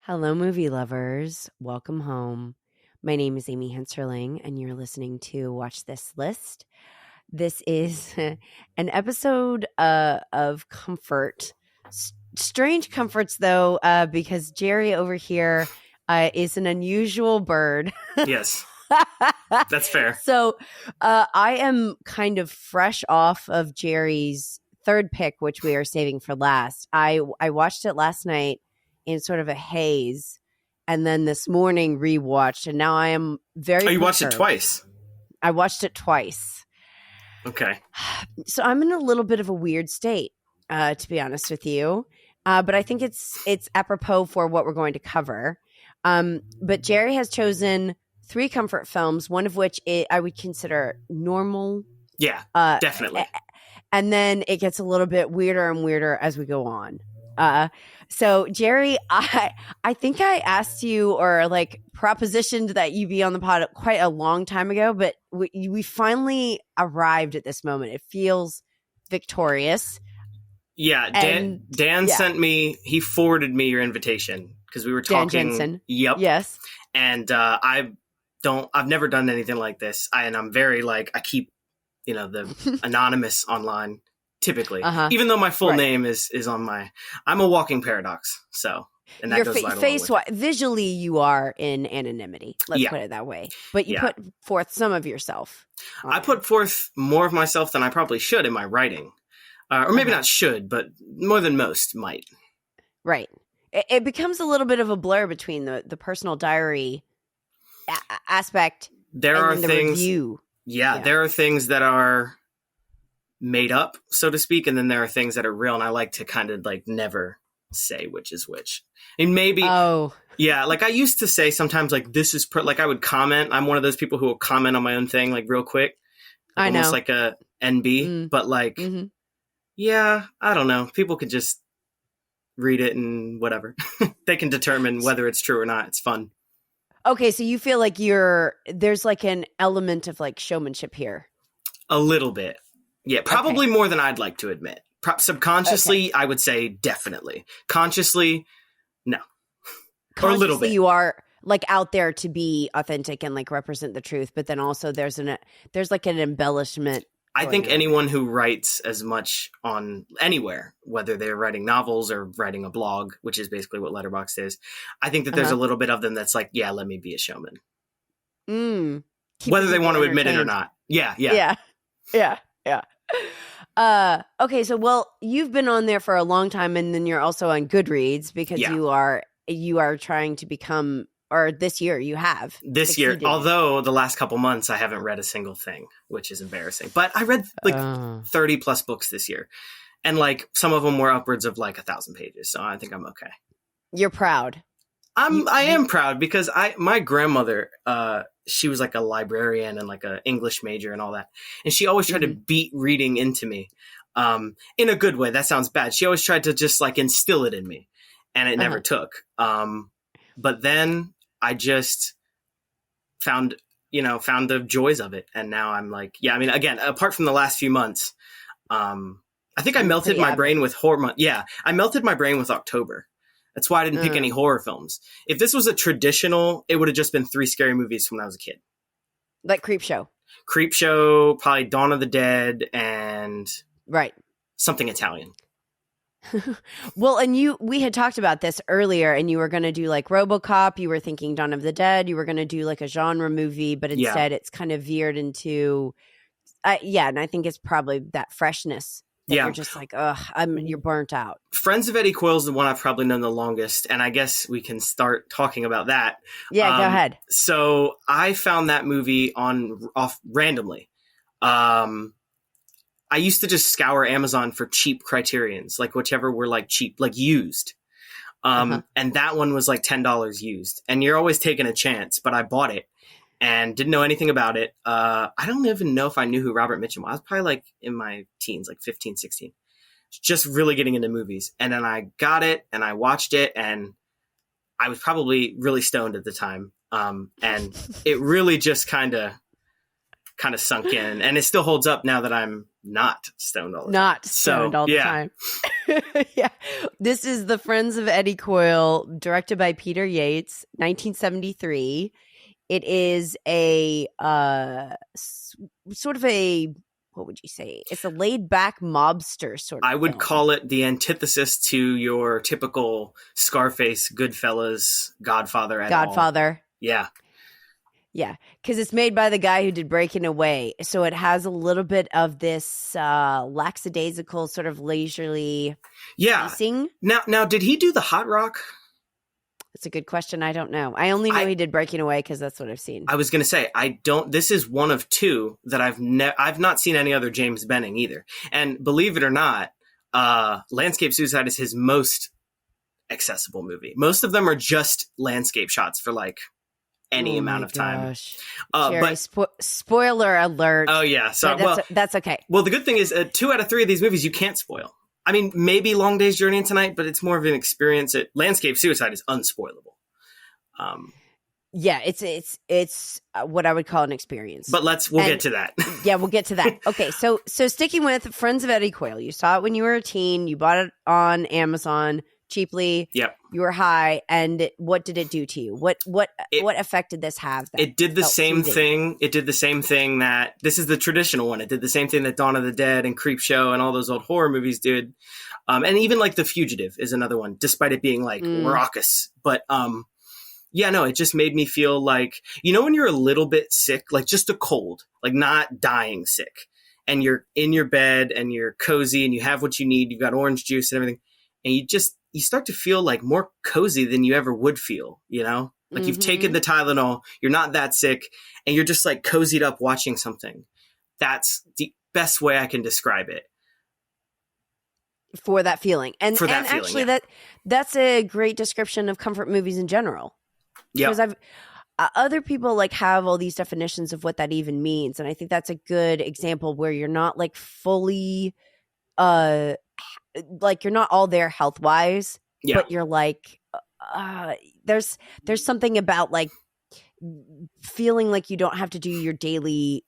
Hello, movie lovers. Welcome home. My name is Amy Henserling, and you're listening to Watch This List. This is an episode of comfort. Strange comforts, though, because Jerry over here is an unusual bird. Yes, that's fair. So I am kind of fresh off of Jerry's third pick, which we are saving for last. I watched it last night in sort of a haze, and then this morning rewatched, and now I am very Oh, you perturbed. watched it twice? I watched it twice. Okay. So I'm in a little bit of a weird state, to be honest with you. But I think it's apropos for what we're going to cover. But Jerry has chosen 3 comfort films, one of which I would consider normal. Yeah, definitely. And then it gets a little bit weirder and weirder as we go on. So Jerry, I think I asked you or like propositioned that you be on the pod quite a long time ago, but we finally arrived at this moment. It feels victorious. Yeah, Dan sent me, he forwarded me your invitation because we were talking. Dan Jensen. Yep. Yes. And I've never done anything like this. And I'm very I keep, the anonymous online. Typically, even though my full name is on I'm a walking paradox. So, and that your goes right face along with visually, you are in anonymity. Let's put it that way. But you put forth some of yourself. I put forth more of myself than I probably should in my writing, or maybe not should, but more than most might. Right. It becomes a little bit of a blur between the personal diary aspect. There and are the things. Review. Yeah, there are things that are made up, so to speak, and then there are things that are real, and I like to kind of never say which is which. And maybe I used to say sometimes this is I would comment. I'm one of those people who will comment on my own thing real quick. I know. Almost like a NB, but yeah, I don't know. People could just read it and whatever. They can determine whether it's true or not. It's fun. Okay, so you feel like there's an element of showmanship here. A little bit. Yeah, probably more than I'd like to admit. Subconsciously, I would say definitely. Consciously, no. Or a little bit. You are out there to be authentic and represent the truth, but then also there's an embellishment. I think anyone who writes as much on anywhere, whether they're writing novels or writing a blog, which is basically what Letterboxd is, I think that there's a little bit of them that's let me be a showman. Whether they want to admit it or not. Yeah. Okay, so you've been on there for a long time, and then you're also on Goodreads because you are trying to become, or this year you have. This year, although the last couple months I haven't read a single thing, which is embarrassing. But I read 30 plus books this year, and some of them were upwards of 1,000 pages. So I think I'm okay. You're proud. I am proud because my grandmother, she was a librarian and a English major and all that. And she always tried to beat reading into me, in a good way. That sounds bad. She always tried to just instill it in me, and it never took. But then I just found the joys of it. And now I'm again, apart from the last few months, I think I melted my brain with horror. Yeah. I melted my brain with October. That's why I didn't pick any horror films. If this was a traditional, it would have just been 3 scary movies from when I was a kid. Like Creepshow. Creepshow, probably Dawn of the Dead, and something Italian. Well, and we had talked about this earlier, and you were going to do RoboCop. You were thinking Dawn of the Dead. You were going to do a genre movie, but instead it's kind of veered into, and I think it's probably that freshness. You're just you're burnt out. Friends of Eddie Coyle is the one I've probably known the longest, and I guess we can start talking about that. Yeah, go ahead. So I found that movie off randomly. I used to just scour Amazon for cheap Criterions, whichever were cheap, used. And that one was $10 used, and you're always taking a chance. But I bought it and didn't know anything about it. I don't even know if I knew who Robert Mitchum was. I was probably in my teens, 15, 16. Just really getting into movies. And then I got it and I watched it, and I was probably really stoned at the time. And it really just kind of sunk in, and it still holds up now that I'm not stoned all the time. Not stoned all the time. Yeah. This is The Friends of Eddie Coyle, directed by Peter Yates, 1973. It is a sort of a, what would you say? It's a laid back mobster sort of I would film. call it the antithesis to your typical Scarface, Goodfellas, Godfather at all. Godfather. Yeah. Yeah, because it's made by the guy who did Breaking Away. So it has a little bit of this lackadaisical, sort of leisurely pacing. Now, did he do the Hot Rock? That's a good question. I don't know. I only know he did Breaking Away because that's what I've seen. I was going to say, this is one of two that I've not seen any other James Benning either. And believe it or not, Landscape Suicide is his most accessible movie. Most of them are just landscape shots for like any amount of time. Jerry, spoiler alert. Oh yeah, so that's okay. Well, the good thing is 2 out of 3 of these movies you can't spoil. I mean, maybe Long Day's Journey into Night, but it's more of an experience. Landscape Suicide is unspoilable. Yeah, it's what I would call an experience. But we'll get to that. Yeah, we'll get to that. Okay, so sticking with Friends of Eddie Coyle, you saw it when you were a teen. You bought it on Amazon cheaply. Yep. You were high, and what did it do to you? What effect did this have? It did the same thing. It did the same thing that this is the traditional one. It did the same thing that Dawn of the Dead and Creepshow and all those old horror movies did. And even like The Fugitive is another one, despite it being like raucous. But yeah, no, it just made me feel like, when you're a little bit sick, like just a cold, like not dying sick, and you're in your bed and you're cozy and you have what you need, you've got orange juice and everything, and you start to feel like more cozy than you ever would feel, like you've taken the Tylenol, you're not that sick, and you're just like cozied up watching something. That's the best way I can describe it. For that feeling. And actually yeah. that's a great description of comfort movies in general. Yeah. Because other people like have all these definitions of what that even means. And I think that's a good example where you're not like fully, like you're not all there health wise, but you're like, there's something about like feeling like you don't have to do your daily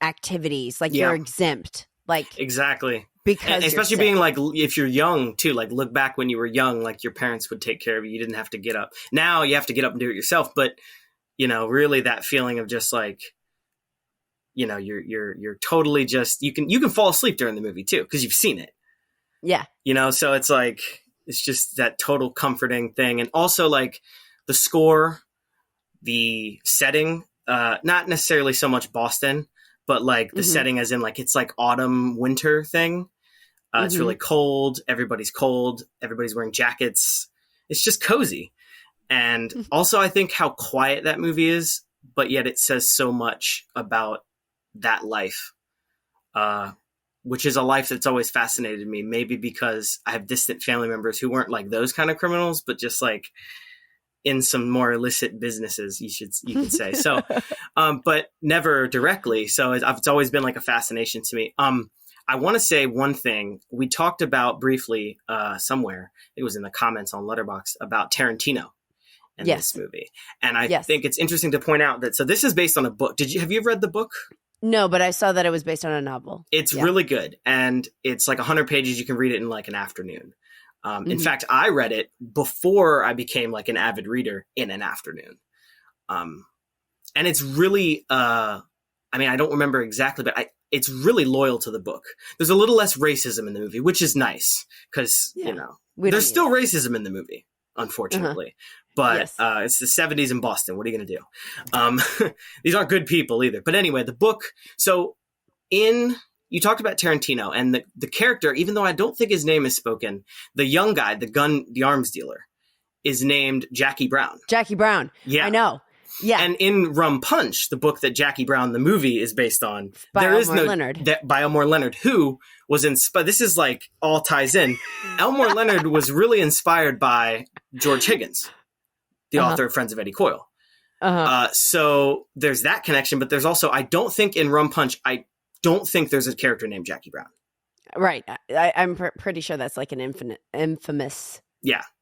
activities. Like you're exempt. Like exactly. Because and especially being like, if you're young too, like look back when you were young, like your parents would take care of you. You didn't have to get up. Now you have to get up and do it yourself. But, really that feeling of just like, you're totally just, you can fall asleep during the movie too, because you've seen it. Yeah. So it's like, it's just that total comforting thing. And also like the score, the setting, not necessarily so much Boston, but like the setting as in like, it's like autumn, winter thing. It's really cold. Everybody's wearing jackets. It's just cozy. And also I think how quiet that movie is, but yet it says so much about that life, which is a life that's always fascinated me. Maybe because I have distant family members who weren't like those kind of criminals, but just like in some more illicit businesses, you could say. So, but never directly. So it's always been like a fascination to me. I want to say one thing we talked about briefly somewhere. It was in the comments on Letterboxd about Tarantino and this movie. And I think it's interesting to point out that, so this is based on a book. Have you read the book? No, but I saw that it was based on a novel. It's really good. And it's like 100 pages. You can read it in like an afternoon. In fact, I read it before I became like an avid reader in an afternoon. And it's really, I don't remember exactly, but it's really loyal to the book. There's a little less racism in the movie, which is nice because, there's still racism in the movie, unfortunately. But it's the 70s in Boston. What are you going to do? These aren't good people either. But anyway, the book. So you talked about Tarantino and the character, even though I don't think his name is spoken, the young guy, the arms dealer, is named Jackie Brown. Jackie Brown. Yeah. I know. Yeah. And in Rum Punch, the book that Jackie Brown, the movie, is based on, by Elmore Leonard. By Elmore Leonard, who was this is like all ties in. Elmore Leonard was really inspired by George Higgins, the author of Friends of Eddie Coyle. So there's that connection, but there's also, I don't think in Rum Punch, don't think there's a character named Jackie Brown. Right. I'm pretty sure that's like an infamous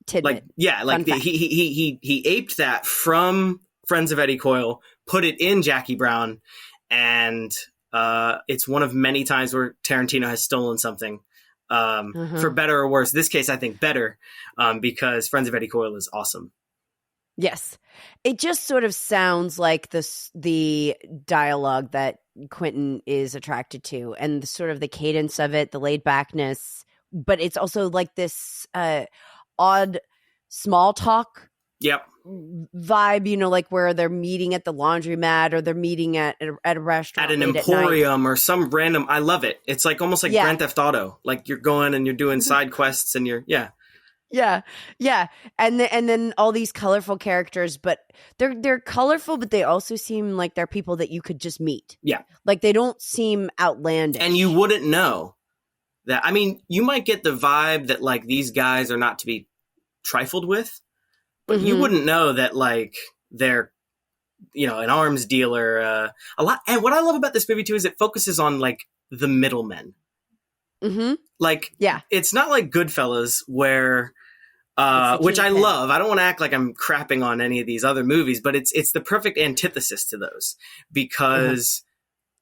tidbit. He aped that from Friends of Eddie Coyle, put it in Jackie Brown, and it's one of many times where Tarantino has stolen something for better or worse. This case, I think better, because Friends of Eddie Coyle is awesome. Yes. It just sort of sounds like the dialogue that Quentin is attracted to, and sort of the cadence of it, the laid backness, but it's also like this odd small talk vibe, like where they're meeting at the laundromat or they're meeting at a restaurant, at an emporium or some random. I love it. It's like almost like Grand Theft Auto. Like you're going and you're doing side quests and you're Yeah. And then all these colorful characters, but they're colorful, but they also seem like they're people that you could just meet. Yeah. Like they don't seem outlandish. And you wouldn't know that. I mean, you might get the vibe that like these guys are not to be trifled with, but you wouldn't know that like they're, an arms dealer, a lot. And what I love about this movie too is it focuses on like the middlemen. Like, it's not like Goodfellas where, which I love. I don't want to act like I'm crapping on any of these other movies, but it's the perfect antithesis to those because,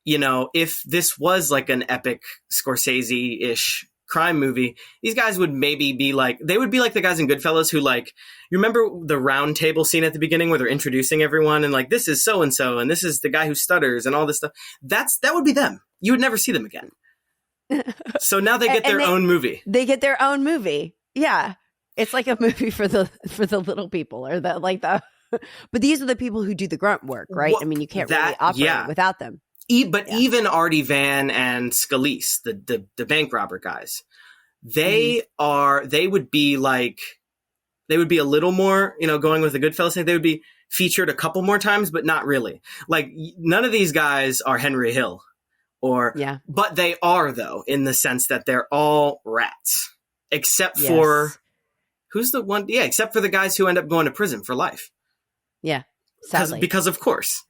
if this was like an epic Scorsese-ish crime movie, these guys would maybe be like, they would be like the guys in Goodfellas who like, you remember the round table scene at the beginning where they're introducing everyone and like, this is so-and-so and this is the guy who stutters and all this stuff. That would be them. You would never see them again. So now they get their own movie. They get their own movie. Yeah. It's like a movie for the little people or but these are the people who do the grunt work, right? Well, I mean, you can't really operate without them. Even Artie Van and Scalise, the bank robber guys, they would be a little more, going with the Goodfellas thing. They would be featured a couple more times, but not really. Like none of these guys are Henry Hill. But they are though, in the sense that they're all rats, except for who's the one? Yeah, except for the guys who end up going to prison for life. Yeah, sadly. Because of course.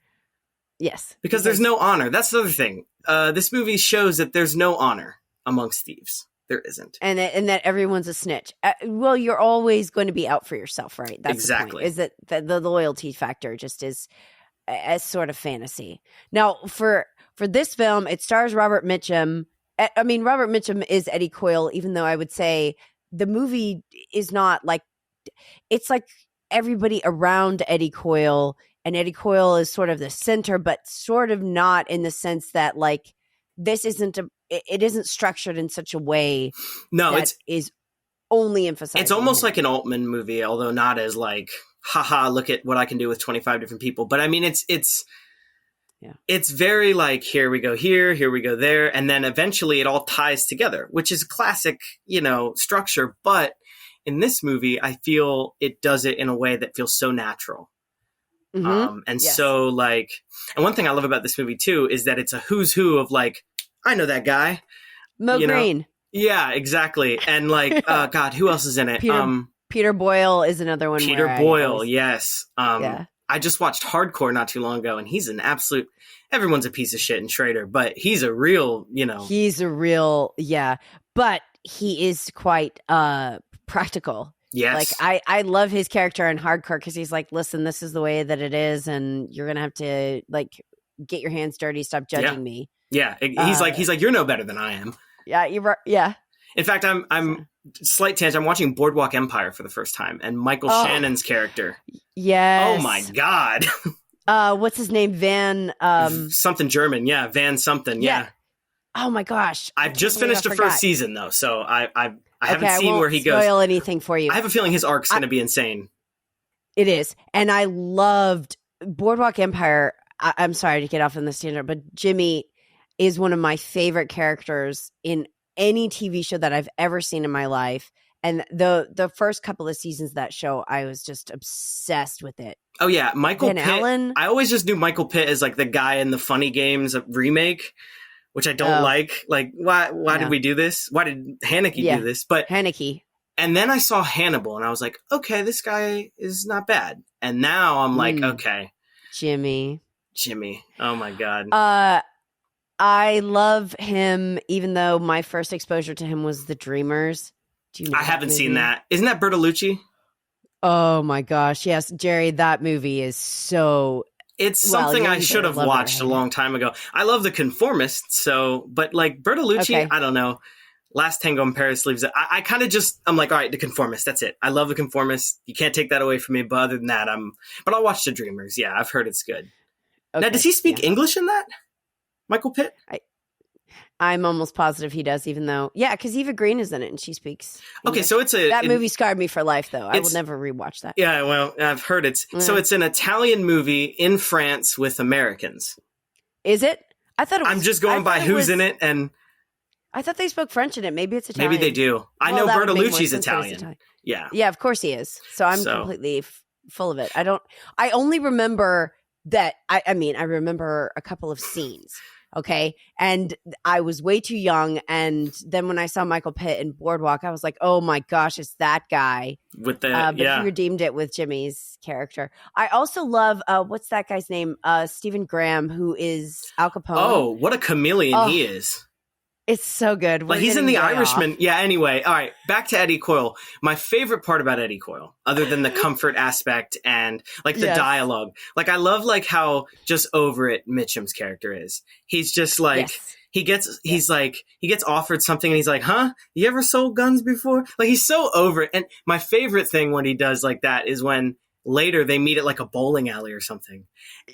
Yes, because there's no honor. That's the other thing. This movie shows that there's no honor amongst thieves. There isn't, and that everyone's a snitch. Well, you're always going to be out for yourself, right? That's exactly. The point, is that the loyalty factor just is a sort of fantasy. Now for this film, it stars Robert Mitchum. I mean, Robert Mitchum is Eddie Coyle, even though I would say the movie is not like, it's like everybody around Eddie Coyle, and Eddie Coyle is sort of the center, but sort of not in the sense that like this isn't it isn't structured in such a way that is only emphasized. It's almost like an Altman movie, although not as like, haha, look at what I can do with 25 different people. But I mean, it's very like, here we go here we go there. And then eventually it all ties together, which is classic, structure. But in this movie, I feel it does it in a way that feels so natural. So like, and one thing I love about this movie too, is that it's a who's who of like, I know that guy. Mo Green. Yeah, exactly. And like, God, who else is in it? Peter Boyle is another one. Peter Boyle. Yes. I just watched Hardcore not too long ago, and he's an absolute, everyone's a piece of shit in Schrader, but he's a real, He's a real, but he is quite practical. Yes. Like, I love his character in Hardcore because he's like, listen, this is the way that it is, and you're going to have to, like, get your hands dirty, stop judging me. Yeah. He's like, you're no better than I am. Yeah, you're right. Yeah. In fact, I'm slight tangent. I'm watching Boardwalk Empire for the first time, and Michael Shannon's character. Yes. Oh my God. What's his name? Van something German. Yeah, Van something. Yeah. Oh my gosh. I've just finished the first season though, so I haven't seen where he goes. I won't spoil anything for you. I have a feeling his arc's going to be insane. It is, and I loved Boardwalk Empire. I'm sorry to get off on this tangent, but Jimmy is one of my favorite characters in any TV show that I've ever seen in my life. And the first couple of seasons of that show, I was just obsessed with it. Oh yeah, Michael Pitt. Allen. I always just knew Michael Pitt as like the guy in the Funny Games remake, which I don't like. Like, why did we do this? Why did Haneke do this? But Haneke. And then I saw Hannibal, and I was like, okay, this guy is not bad. And now I'm like, okay, Jimmy. Oh my God. I love him, even though my first exposure to him was The Dreamers. Do you know I haven't seen that. Isn't that Bertolucci? Oh my gosh. Yes, Jerry, that movie is so... It's something I should have watched a long time ago. I love The Conformist, but like Bertolucci, I don't know. Last Tango in Paris leaves it. I kind of just, I'm like, all right, The Conformist, that's it. I love The Conformist. You can't take that away from me. But other than that, but I'll watch The Dreamers. Yeah, I've heard it's good. Okay, now, does he speak English in that? Michael Pitt? I'm almost positive he does, even though, because Eva Green is in it and she speaks English. Okay, so that movie scarred me for life, though. I will never rewatch that. Yeah, well, I've heard so it's an Italian movie in France with Americans. Is it? I thought it was. I'm just going by who's in it, and I thought they spoke French in it. Maybe it's Italian. Maybe they do. I know Bertolucci's Italian. Yeah. Yeah, of course he is. So I'm completely full of it. I only remember that. I mean, I remember a couple of scenes. Okay. And I was way too young. And then when I saw Michael Pitt in Boardwalk, I was like, oh my gosh, it's that guy. With the, but he redeemed it with Jimmy's character. I also love, what's that guy's name? Stephen Graham, who is Al Capone. Oh, what a chameleon he is. It's so good. Like he's in The Irishman. Yeah, anyway. All right, back to Eddie Coyle. My favorite part about Eddie Coyle, other than the comfort aspect and like the dialogue, like I love like how just over it Mitchum's character is. He's just like he gets offered something and he's like, "Huh? You ever sold guns before?" Like he's so over it. And my favorite thing when he does like that is when later they meet at like a bowling alley or something.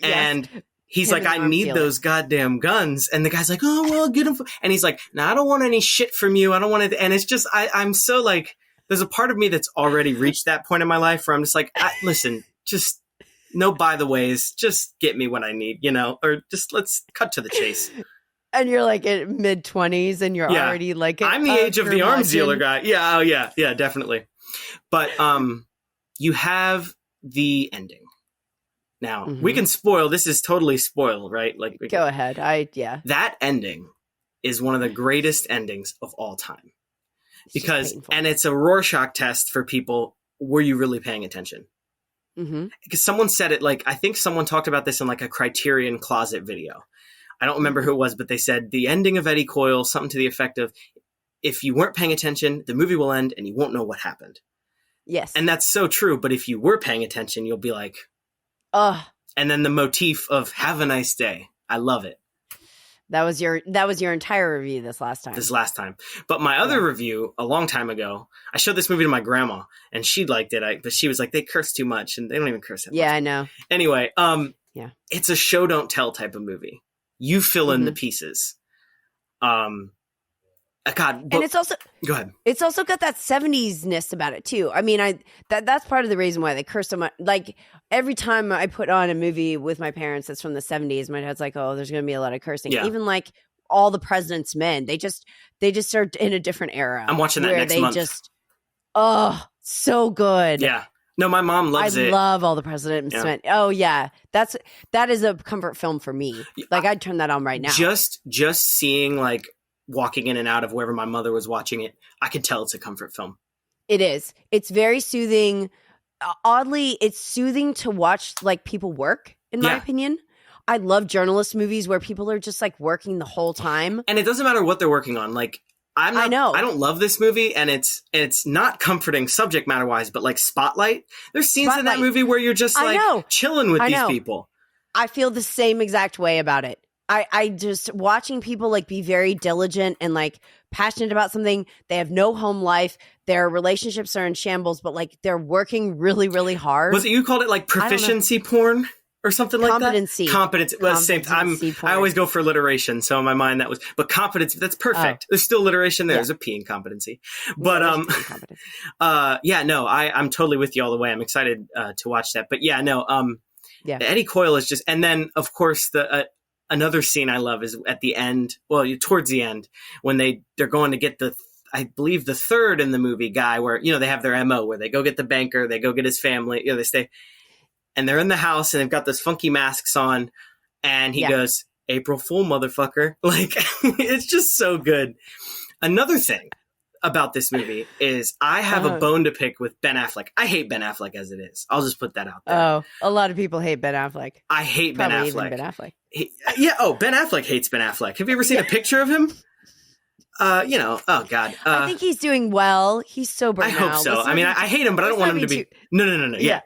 And he's like, I need those goddamn guns. And the guy's like, oh, well, get them. And he's like, no, I don't want any shit from you. I don't want it. And it's just, I'm so like, there's a part of me that's already reached that point in my life where I'm just like, listen, just no by the ways, just get me what I need, or just let's cut to the chase. And you're like in mid-20s and you're already like, I'm the age of the arms dealer guy. Yeah. Oh yeah, definitely. But you have the ending. Now, we can spoil. This is totally spoil, right? Like, go ahead. That ending is one of the greatest endings of all time. And it's a Rorschach test for people. Were you really paying attention? Because someone said it, like, I think someone talked about this in like a Criterion Closet video. I don't remember who it was, but they said the ending of Eddie Coyle, something to the effect of, if you weren't paying attention, the movie will end and you won't know what happened. Yes. And that's so true. But if you were paying attention, you'll be like, and then the motif of "Have a nice day." I love it. That was your entire review this last time. But my other review a long time ago, I showed this movie to my grandma and she liked it. But she was like, they curse too much and they don't even curse that much. I know. Anyway, it's a show don't tell type of movie. You fill in the pieces. God, and it's also go ahead. It's also got that 70s-ness about it too. I mean, that's part of the reason why they curse so much. Like every time I put on a movie with my parents that's from the 70s, my dad's like, "Oh, there's going to be a lot of cursing." Yeah. Even like All the President's Men, they just are in a different era. I'm watching that next month. So good. Yeah. No, my mom loves it. I love All the President's Men. Oh yeah, that is a comfort film for me. Like I'd turn that on right now. Just seeing like walking in and out of wherever my mother was watching it, I can tell it's a comfort film. It is. It's very soothing. Oddly, it's soothing to watch like people work, in my opinion. I love journalist movies where people are just like working the whole time. And it doesn't matter what they're working on. Like I don't love this movie, and it's not comforting subject matter wise, but like Spotlight. There's scenes in that movie where you're just like chilling with these people. I feel the same exact way about it. I just watching people like be very diligent and like passionate about something. They have no home life. Their relationships are in shambles, but like they're working really, really hard. Was it you called it like proficiency porn or something like that? Competency. Well, same. I always go for alliteration, so in my mind that was. But competency. That's perfect. There's still alliteration there. There's a P in competency. But I'm totally with you all the way. I'm excited to watch that. But Eddie Coyle is just, and then of course another scene I love is at the end, towards the end, when they're going to get I believe the third in the movie guy where, they have their MO where they go get the banker, they go get his family, they stay, and they're in the house and they've got those funky masks on and he goes, April Fool, motherfucker. Like, it's just so good. Another thing about this movie is I have a bone to pick with Ben Affleck. I hate Ben Affleck as it is. I'll just put that out there. Oh, a lot of people hate Ben Affleck. I hate Ben Affleck. Even Ben Affleck. Ben Affleck hates Ben Affleck. Have you ever seen a picture of him? Oh God. I think he's doing well. He's sober now. I hope so. I hate him, but I don't want him to be. No. Yeah.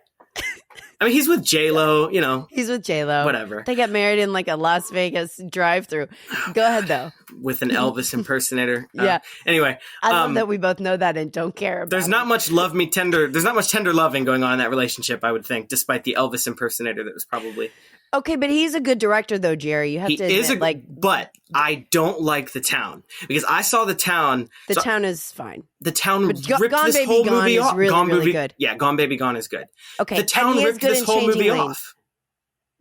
I mean, he's with J-Lo, you know. He's with J-Lo. Whatever. They get married in like a Las Vegas drive-through. Go ahead, though. With an Elvis impersonator. Yeah. Anyway. I love that we both know that and don't care about There's not much there's not much tender loving going on in that relationship, I would think, despite the Elvis impersonator that was probably... Okay, but he's a good director, though, Jerry. You have to admit, but I don't like The Town because I saw The Town. The Town is fine. The Town ripped Gone this Baby whole Gone movie is off. really good. Yeah, Gone Baby Gone is good. Okay, The Town ripped this whole movie off.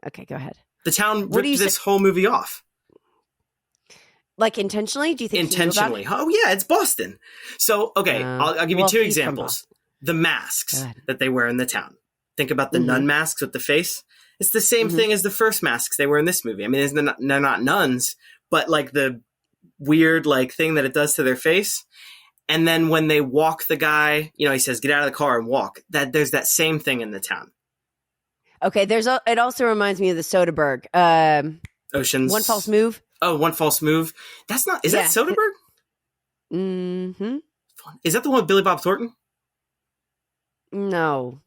Okay, go ahead. The Town ripped this whole movie off. Like intentionally? Do you think intentionally? Oh yeah, it's Boston. So okay, I'll give you two examples. The masks that they wear in The Town. Think about the nun masks with the face. It's the same thing as the first masks they were in this movie. I mean, they're not nuns, but like the weird like thing that it does to their face. And then when they walk the guy, you know, he says, "Get out of the car and walk." There's that same thing in The Town. Okay, it also reminds me of the Soderbergh. Ocean's One False Move. Oh, One False Move. That's not. Is that Soderbergh? Mm-hmm. Is that the one with Billy Bob Thornton? No.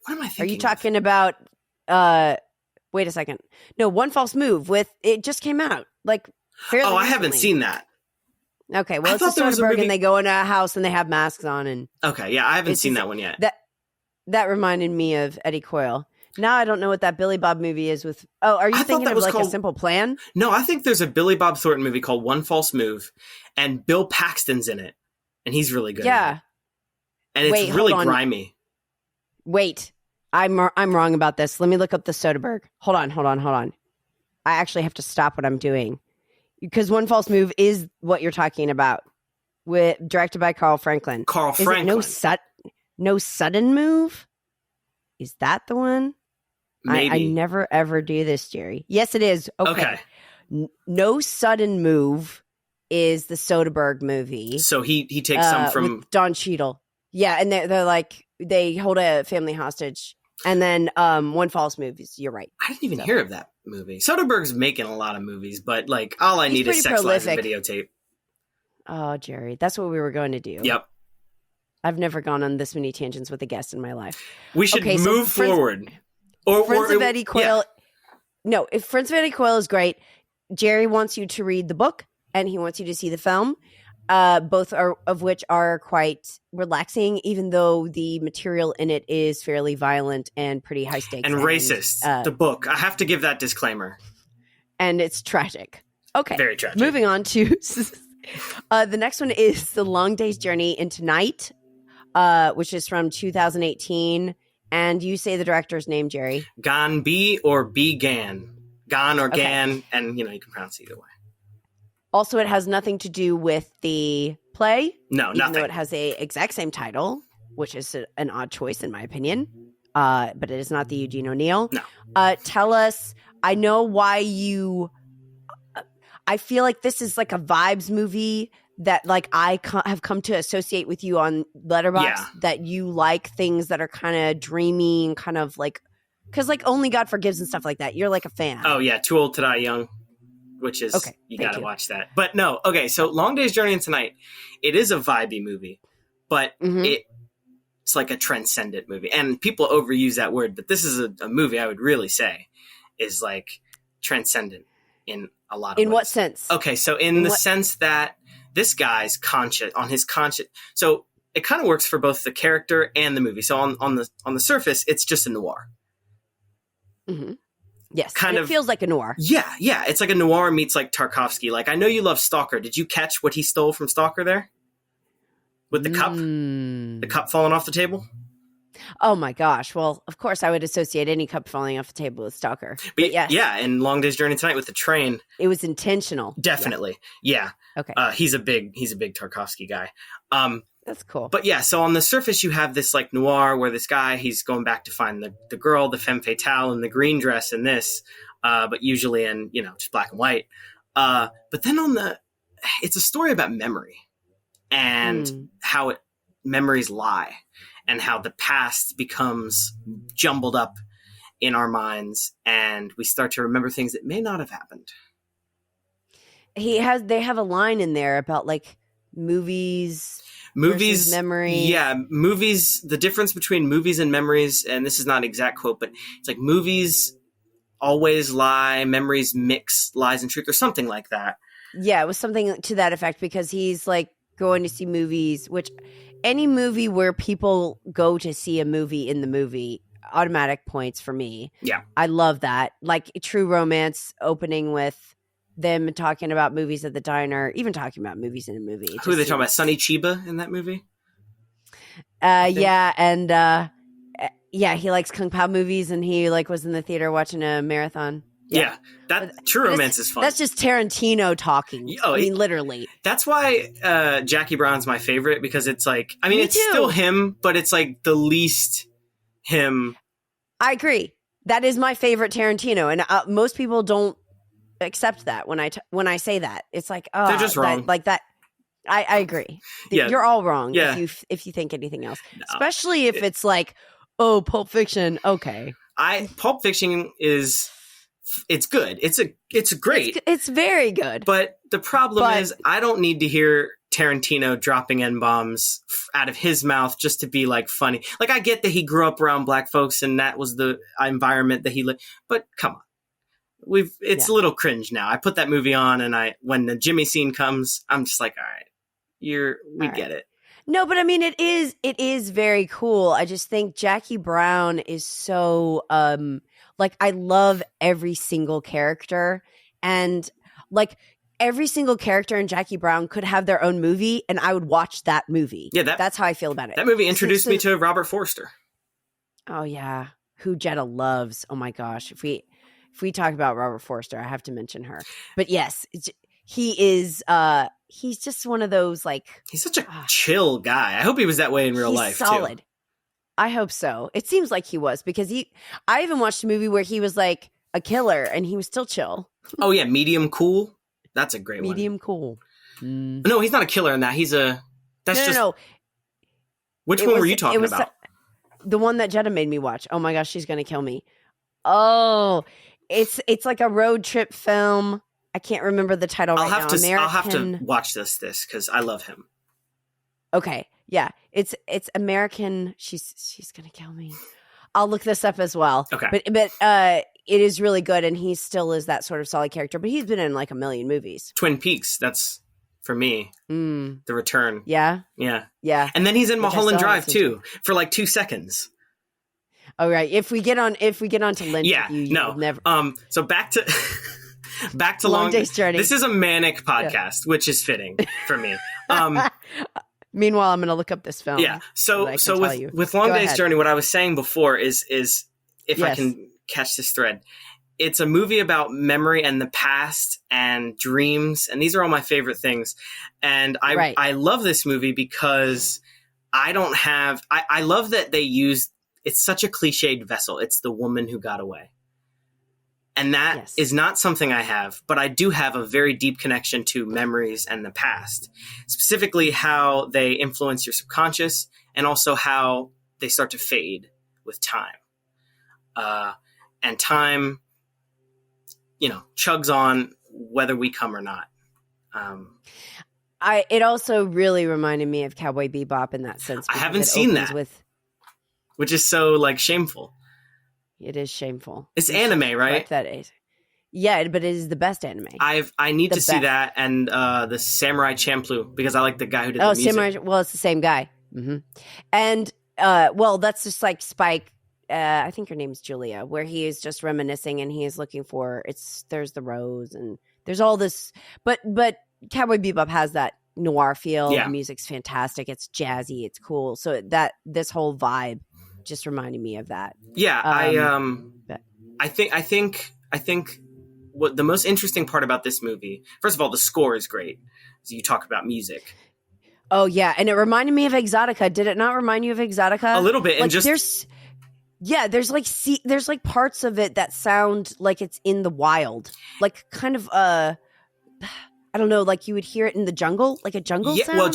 What am I thinking? Are you talking about? Wait a second. No, One False Move it just came out like fairly recently. I haven't seen that. Okay, well, it's a Soderbergh and they go in a house and they have masks on and. Okay, yeah, I haven't seen that one yet. That reminded me of Eddie Coyle. Now I don't know what that Billy Bob movie is with. Oh, are you thinking of like A Simple Plan? No, I think there's a Billy Bob Thornton movie called One False Move, and Bill Paxton's in it, and he's really good. Yeah, and it's really grimy. Wait. I'm wrong about this. Let me look up the Soderbergh. Hold on. I actually have to stop what I'm doing because One False Move is what you're talking about. Directed by Carl Franklin. No Sudden Move? Is that the one? Maybe. I never ever do this, Jerry. Yes, it is. Okay. No Sudden Move is the Soderbergh movie. So he takes some from with Don Cheadle. Yeah, and they're like they hold a family hostage. And then One False Move is, you're right. I didn't even hear of that movie. Soderbergh's making a lot of movies, but like all I need is Sex, Lies, and Videotape. Oh, Jerry, that's what we were going to do. Yep. I've never gone on this many tangents with a guest in my life. We should move forward. Friends of Eddie Coyle. Yeah. No, if Friends of Eddie Coyle is great, Jerry wants you to read the book and he wants you to see the film. Both of which are quite relaxing, even though the material in it is fairly violent and pretty high stakes. And racist. The book. I have to give that disclaimer. And it's tragic. Okay. Very tragic. Moving on to the next one is The Long Day's Journey into Night, which is from 2018. And you say the director's name, Jerry. Gan B or B Gan. Gan or Gan, and you can pronounce it either way. Also, it has nothing to do with the play. No, nothing. Even though it has the exact same title, which is an odd choice in my opinion. But it is not the Eugene O'Neill. No. Tell us, I know why I feel like this is like a vibes movie that like I have come to associate with you on Letterboxd, that you like things that are kind of dreamy and kind of like, because like Only God Forgives and stuff like that. You're like a fan. Oh yeah, Too Old to Die Young. Which is, you got to watch that. But no, okay, so Long Day's Journey into Night, it is a vibey movie, but it's like a transcendent movie. And people overuse that word, but this is a movie I would really say is like transcendent in a lot of ways. In what sense? Okay, so in the sense that this guy's on his conscience. So it kind of works for both the character and the movie. So on the surface, it's just a noir. Mm-hmm. Yes, it feels like a noir. Yeah. It's like a noir meets like Tarkovsky. Like, I know you love Stalker. Did you catch what he stole from Stalker there? With the cup? The cup falling off the table? Oh my gosh. Well, of course I would associate any cup falling off the table with Stalker. But yes. Yeah, and Long Day's Journey Tonight with the train. It was intentional. Definitely. Yeah. Okay. He's a big Tarkovsky guy. That's cool. But yeah, so on the surface you have this like noir where this guy, he's going back to find the girl, the femme fatale in the green dress in this, but usually in, just black and white. But then it's a story about memory and how memories lie and how the past becomes jumbled up in our minds and we start to remember things that may not have happened. They have a line in there about like movies Movies, memories. yeah, movies. The difference between movies and memories, and this is not an exact quote, but it's like movies always lie, memories mix lies and truth, or something like that. Yeah, it was something to that effect, because he's like going to see movies, which any movie where people go to see a movie in the movie, automatic points for me. Yeah. I love that. Like True Romance opening with them talking about movies at the diner, even talking about movies in a movie. Who are they talking about? Sonny Chiba in that movie? Yeah, and yeah, he likes Kung Pao movies, and he like was in the theater watching a marathon. Yeah, that True Romance is fun. That's just Tarantino talking. Oh, I mean, literally. That's why Jackie Brown's my favorite, because it's like, I mean, Me it's too. still him, but it's like the least him. I agree. That is my favorite Tarantino, and most people don't accept that when I say that. It's like, oh, they're just wrong. Like that. I agree. Yeah. You're all wrong. Yeah. If you think anything else, No. especially if it's like, oh, Pulp Fiction. Okay, Pulp Fiction it's good. It's great. It's very good. But the problem is, I don't need to hear Tarantino dropping N-bombs out of his mouth just to be like funny. Like, I get that he grew up around black folks and that was the environment that he lived. But come on. It's a little cringe now. I put that movie on, and when the Jimmy scene comes, I'm just like, all right, we get it. No, but I mean, it is very cool. I just think Jackie Brown is so like, I love every single character, and like every single character in Jackie Brown could have their own movie, and I would watch that movie. Yeah, that's how I feel about it. That movie introduced me to Robert Forster. Oh yeah, who Jetta loves. Oh my gosh, if we talk about Robert Forster, I have to mention her. But yes, he is. He's just one of those, like, he's such a chill guy. I hope he was that way in real life. Solid. Too. I hope so. It seems like he was, because I even watched a movie where he was like a killer and he was still chill. Oh yeah, Medium Cool. That's a great one. Medium Cool. No, he's not a killer in that. No. Which one were you talking about? The one that Jetta made me watch. Oh my gosh, she's gonna kill me. Oh, it's like a road trip film. I can't remember the title right now. I'll have to watch this because I love him. Okay, yeah, it's American. She's gonna kill me. I'll look this up as well. Okay, but it is really good, and he still is that sort of solid character. But he's been in like a million movies. Twin Peaks. That's for me. The Return. Yeah. And then he's in Mulholland Drive too for like 2 seconds. All right. If we get on to Lynch, no, never. So back to. Back to Long Day's Journey. This is a manic podcast, which is fitting for me. Meanwhile, I'm going to look up this film. Yeah. So with Long Day's Journey, what I was saying before is if I can catch this thread, it's a movie about memory and the past and dreams, and these are all my favorite things. And I love this movie because I love that they used. It's such a cliched vessel. It's the woman who got away. And that is not something I have, but I do have a very deep connection to memories and the past, specifically how they influence your subconscious and also how they start to fade with time. And time, chugs on whether we come or not. It also really reminded me of Cowboy Bebop in that sense. I haven't seen that, which is so shameful. It is shameful. It's anime, right? That is. Yeah, but it is the best anime. I need to see that and the Samurai Champloo because I like the guy who did the music. Samurai. Well, it's the same guy. Mm-hmm. And that's just like Spike. I think her name's Julia, where he is just reminiscing and he is looking for. There's the rose and there's all this, but Cowboy Bebop has that noir feel. Yeah. The music's fantastic. It's jazzy. It's cool. So this whole vibe just reminded me of that. Yeah, I think what the most interesting part about this movie, first of all, the score is great. So you talk about music. Oh yeah, and it reminded me of Exotica. Did it not remind you of Exotica? A little bit, and there's parts of it that sound like it's in the wild, like kind of I don't know, like you would hear it in the jungle, like a jungle sound? Well,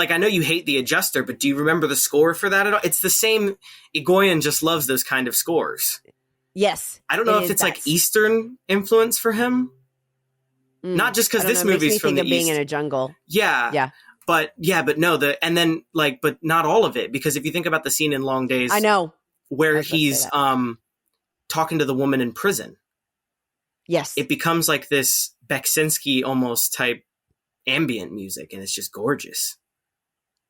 I know you hate the adjuster, but do you remember the score for that at all? It's the same. Egoyan just loves those kind of scores. Yes. I don't know if it's like Eastern influence for him. Not just because this movie's from the East. Being in a jungle. Yeah. Yeah. But no, but not all of it, because if you think about the scene in Long Days, I know where he's talking to the woman in prison. Yes. It becomes like this Beksinski almost type ambient music, and it's just gorgeous.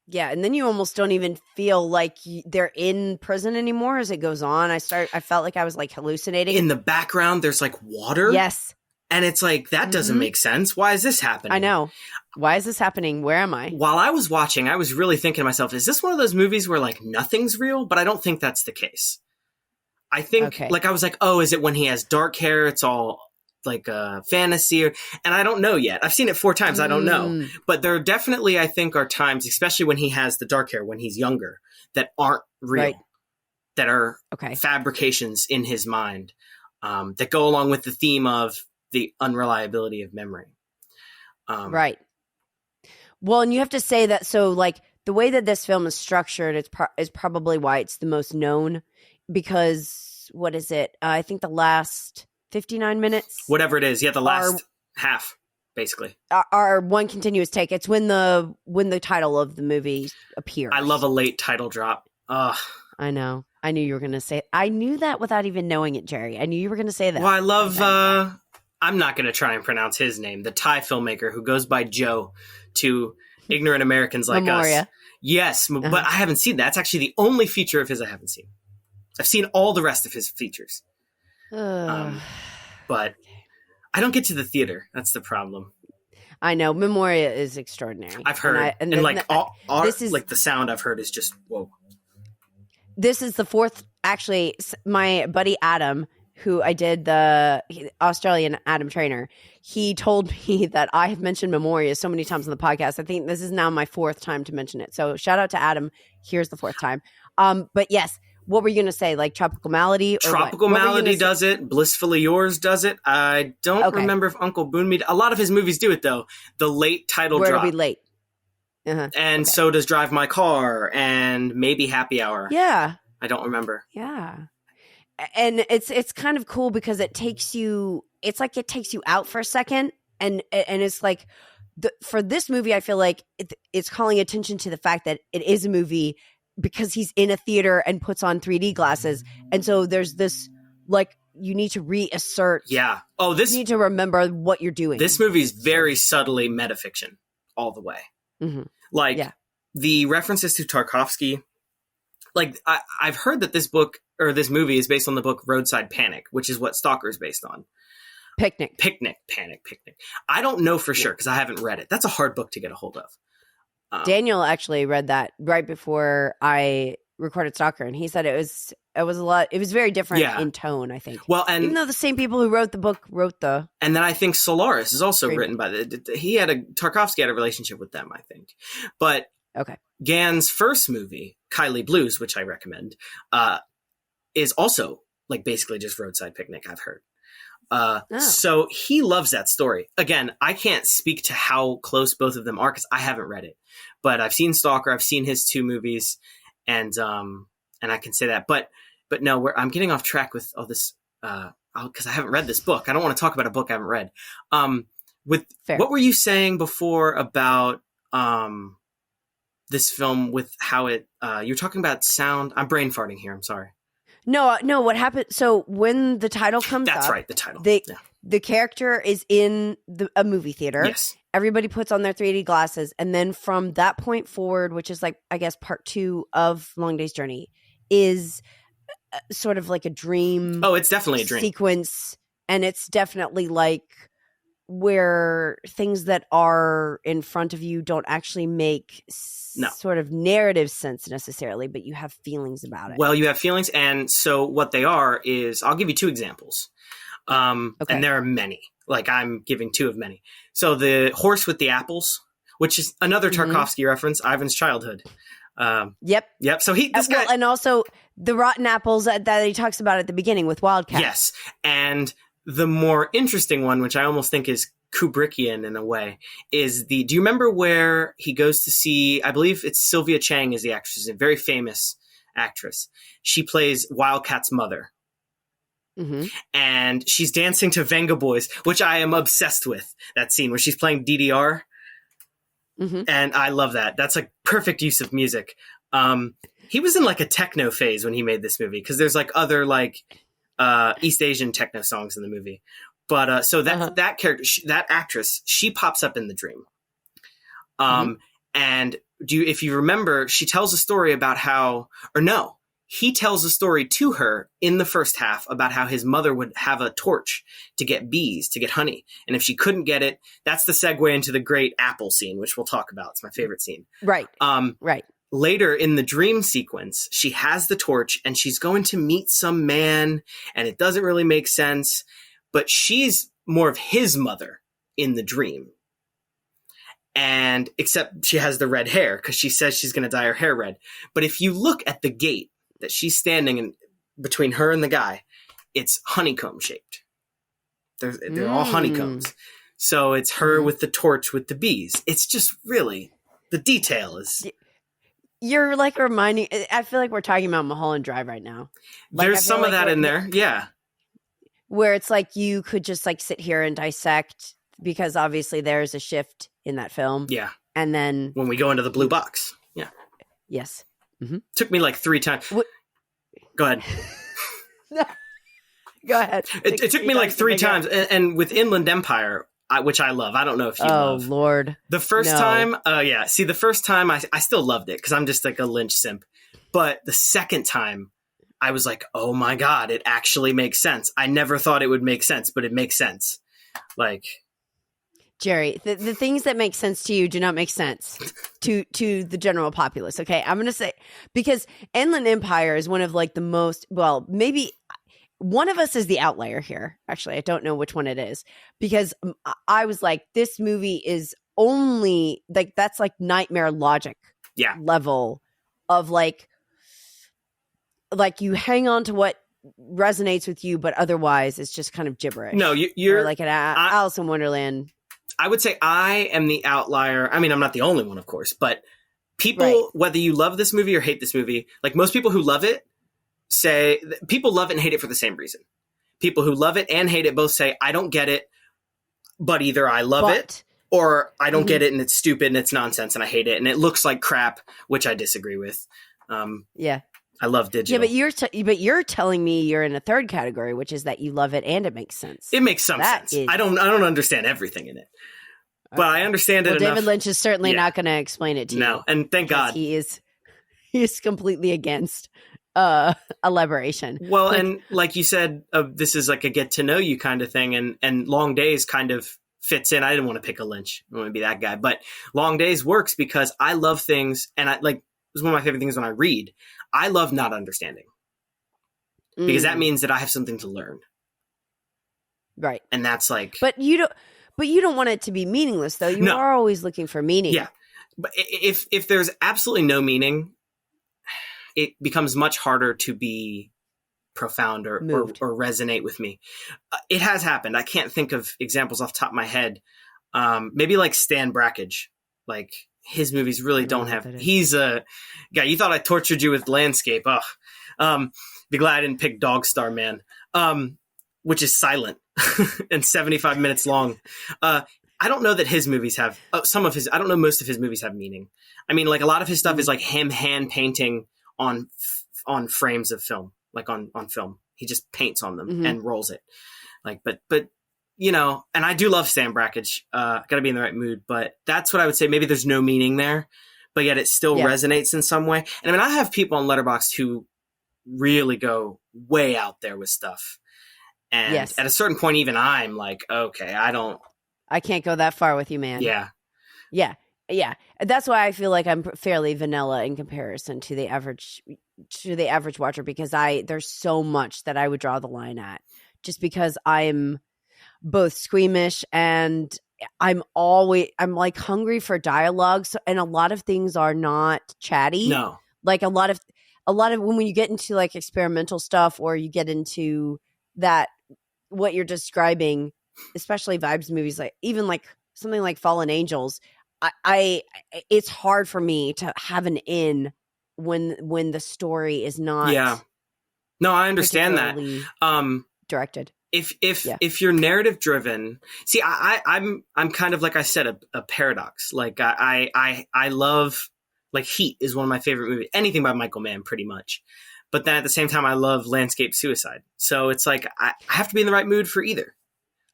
Yeah, and then you almost don't even feel like they're in prison anymore as it goes on. I felt like I was like hallucinating. In the background, there's like water. Yes. And it's like, that doesn't make sense. Why is this happening? I know. Why is this happening? Where am I? While I was watching, I was really thinking to myself, is this one of those movies where like nothing's real? But I don't think that's the case. I think like I was like, oh, is it when he has dark hair? It's all like a fantasy, and I don't know yet. I've seen it 4 times. I don't know, but there definitely, I think, are times, especially when he has the dark hair when he's younger, that aren't real, that are fabrications in his mind, that go along with the theme of the unreliability of memory. Right. Well, and you have to say that. So, like the way that this film is structured, is probably why it's the most known. Because what is it? I think the last 59 minutes, whatever it is, the last half, basically, are one continuous take. It's when the title of the movie appears. I love a late title drop. I know. I knew you were going to say it. I knew that without even knowing it, Jerry. I knew you were going to say that. Well, I love. I'm not going to try and pronounce his name. The Thai filmmaker who goes by Joe to ignorant Americans like us. Yes, but I haven't seen that. It's actually the only feature of his I haven't seen. I've seen all the rest of his features. But I don't get to the theater. That's the problem. I know. Memoria is extraordinary. I've heard. This is like the sound I've heard is just, whoa. This is the fourth, actually, my buddy Adam, who I did the Australian Adam Trainer, he told me that I have mentioned Memoria so many times on the podcast. I think this is now my 4th time to mention it. So shout out to Adam. Here's the 4th time. But yes, what were you going to say? Like Tropical Malady? Or Tropical Malady does it. Blissfully Yours does it. I don't remember if Uncle Boonmead. A lot of his movies do it, though. The late title drop. Where to be late. And so does Drive My Car and maybe Happy Hour. Yeah. I don't remember. Yeah. And it's kind of cool because it takes you out for a second. And it's like, for this movie, I feel like it's calling attention to the fact that it is a movie because he's in a theater and puts on 3D glasses. And so there's this, like, you need to reassert. Yeah. You need to remember what you're doing. This movie is very subtly metafiction all the way. Mm-hmm. Like, the references to Tarkovsky, like, I've heard that this book, or this movie, is based on the book Roadside Panic, which is what Stalker is based on. Panic. I don't know for sure because I haven't read it. That's a hard book to get a hold of. Daniel actually read that right before I recorded Stalker, and he said it was a lot. It was very different in tone, I think. Well, and even though the same people who wrote the book wrote the, and then I think Solaris is also written by Tarkovsky had a relationship with them, I think. But Gann's first movie, Kylie Blues, which I recommend, is also like basically just Roadside Picnic, I've heard. So he loves that story. Again, I can't speak to how close both of them are because I haven't read it, but I've seen Stalker. I've seen his 2 movies, and I can say that. But no, I'm getting off track with all this because I haven't read this book. I don't want to talk about a book I haven't read. What were you saying before about this film with how it? You're talking about sound. I'm brain farting here. I'm sorry. No. What happened? So when the title comes That's up, right. The title. The character is in a movie theater. Yes. Everybody puts on their 3D glasses. And then from that point forward, which is like, I guess, part 2 of Long Day's Journey, is sort of like a dream. Oh, it's definitely a dream sequence. And it's definitely like where things that are in front of you don't actually make sort of narrative sense necessarily, but you have feelings about it. Well, you have feelings. And so what they are is, I'll give you 2 examples. And there are many. Like, I'm giving 2 of many. So the horse with the apples, which is another Tarkovsky reference, Ivan's Childhood. Yep. So and also the rotten apples that he talks about at the beginning with Wildcat. Yes. And the more interesting one, which I almost think is Kubrickian in a way, is do you remember where he goes to see, I believe it's Sylvia Chang is the actress, a very famous actress. She plays Wildcat's mother. Mm-hmm. And she's dancing to Venga Boys, which I am obsessed with, that scene where she's playing DDR. And I love that. That's like perfect use of music. He was in like a techno phase when he made this movie, because there's like other like East Asian techno songs in the movie. But so that character, that actress, she pops up in the dream. And if you remember, she tells a story about how, or no, he tells a story to her in the first half about how his mother would have a torch to get bees, to get honey. And if she couldn't get it, that's the segue into the great apple scene, which we'll talk about. It's my favorite scene. Right. Right. Later in the dream sequence, she has the torch and she's going to meet some man, and it doesn't really make sense, but she's more of his mother in the dream. And except she has the red hair because she says she's going to dye her hair red. But if you look at the gate that she's standing in between her and the guy, it's honeycomb shaped. They're all honeycombs. So it's her with the torch with the bees. It's just really, the detail is... You're like reminding... I feel like we're talking about Mulholland Drive right now. Like, there's some of that in there, yeah. Where it's like you could just like sit here and dissect, because obviously there's a shift in that film. Yeah. And then... when we go into the blue box. Yeah. Yes. Took me like 3 times. Go ahead. Go ahead. It took me like 3 times. And with Inland Empire, which I love. I don't know if you love. Oh, Lord. The first time, yeah. See, the first time, I still loved it because I'm just like a Lynch simp. But the second time, I was like, oh my God, it actually makes sense. I never thought it would make sense, but it makes sense. Like... Jerry, the things that make sense to you do not make sense to the general populace. Okay, I'm going to say, because Inland Empire is one of like the most, well, maybe one of us is the outlier here. Actually, I don't know which one it is, because I was like, this movie is only like, that's like nightmare logic level of like you hang on to what resonates with you, but otherwise it's just kind of gibberish. No, you're or like an Alice in Wonderland. I would say I am the outlier. I mean, I'm not the only one, of course, but people, whether you love this movie or hate this movie, like most people who love it say, people love it and hate it for the same reason. People who love it and hate it both say, I don't get it, but either I love it or I don't get it and it's stupid and it's nonsense and I hate it and it looks like crap, which I disagree with. Yeah. I love digital. Yeah, but you're telling me you're in a third category, which is that you love it and it makes sense. It makes some sense. I don't understand everything in it, but I understand it enough. David Lynch is certainly not going to explain it to you. No, and thank God he is completely against elaboration. Well, and like you said, this is like a get to know you kind of thing, and Long Days kind of fits in. I didn't want to pick a Lynch. I want to be that guy, but Long Days works because I love things, and I like. It's one of my favorite things when I read. I love not understanding because that means that I have something to learn. Right. And that's like, but you don't want it to be meaningless though. You are always looking for meaning. Yeah. But if there's absolutely no meaning, it becomes much harder to be profound or resonate with me. It has happened. I can't think of examples off the top of my head. Maybe like Stan Brakhage, like, his movies really don't have... He's a guy... You thought I tortured you with Landscape. Ugh. Be glad I didn't pick Dog Star Man. Which is silent and 75 minutes long. I don't know that his movies have... some of his... I don't know most of his movies have meaning. I mean, like, a lot of his stuff is like him hand painting on frames of film. Like, on film. He just paints on them and rolls it. Like, but you know, and I do love Stan Brakhage. Gotta be in the right mood, but that's what I would say. Maybe there's no meaning there, but yet it still resonates in some way. And I mean, I have people on Letterboxd who really go way out there with stuff. And at a certain point, even I'm like, okay, I can't go that far with you, man. Yeah. Yeah. Yeah. That's why I feel like I'm fairly vanilla in comparison to the average watcher, because there's so much that I would draw the line at, just because I'm both squeamish and I'm like hungry for dialogue. So, and a lot of things are not chatty. No. Like a lot of when you get into like experimental stuff, or you get into that, what you're describing, especially vibes movies, like even like something like Fallen Angels, it's hard for me to have an in when the story is not. Yeah. No, I understand that. Directed. if you're narrative driven, see, I'm kind of, like I said, a paradox. Like I love, like, Heat is one of my favorite movies. Anything by Michael Mann, pretty much. But then at the same time, I love Landscape Suicide. So it's like I have to be in the right mood for either.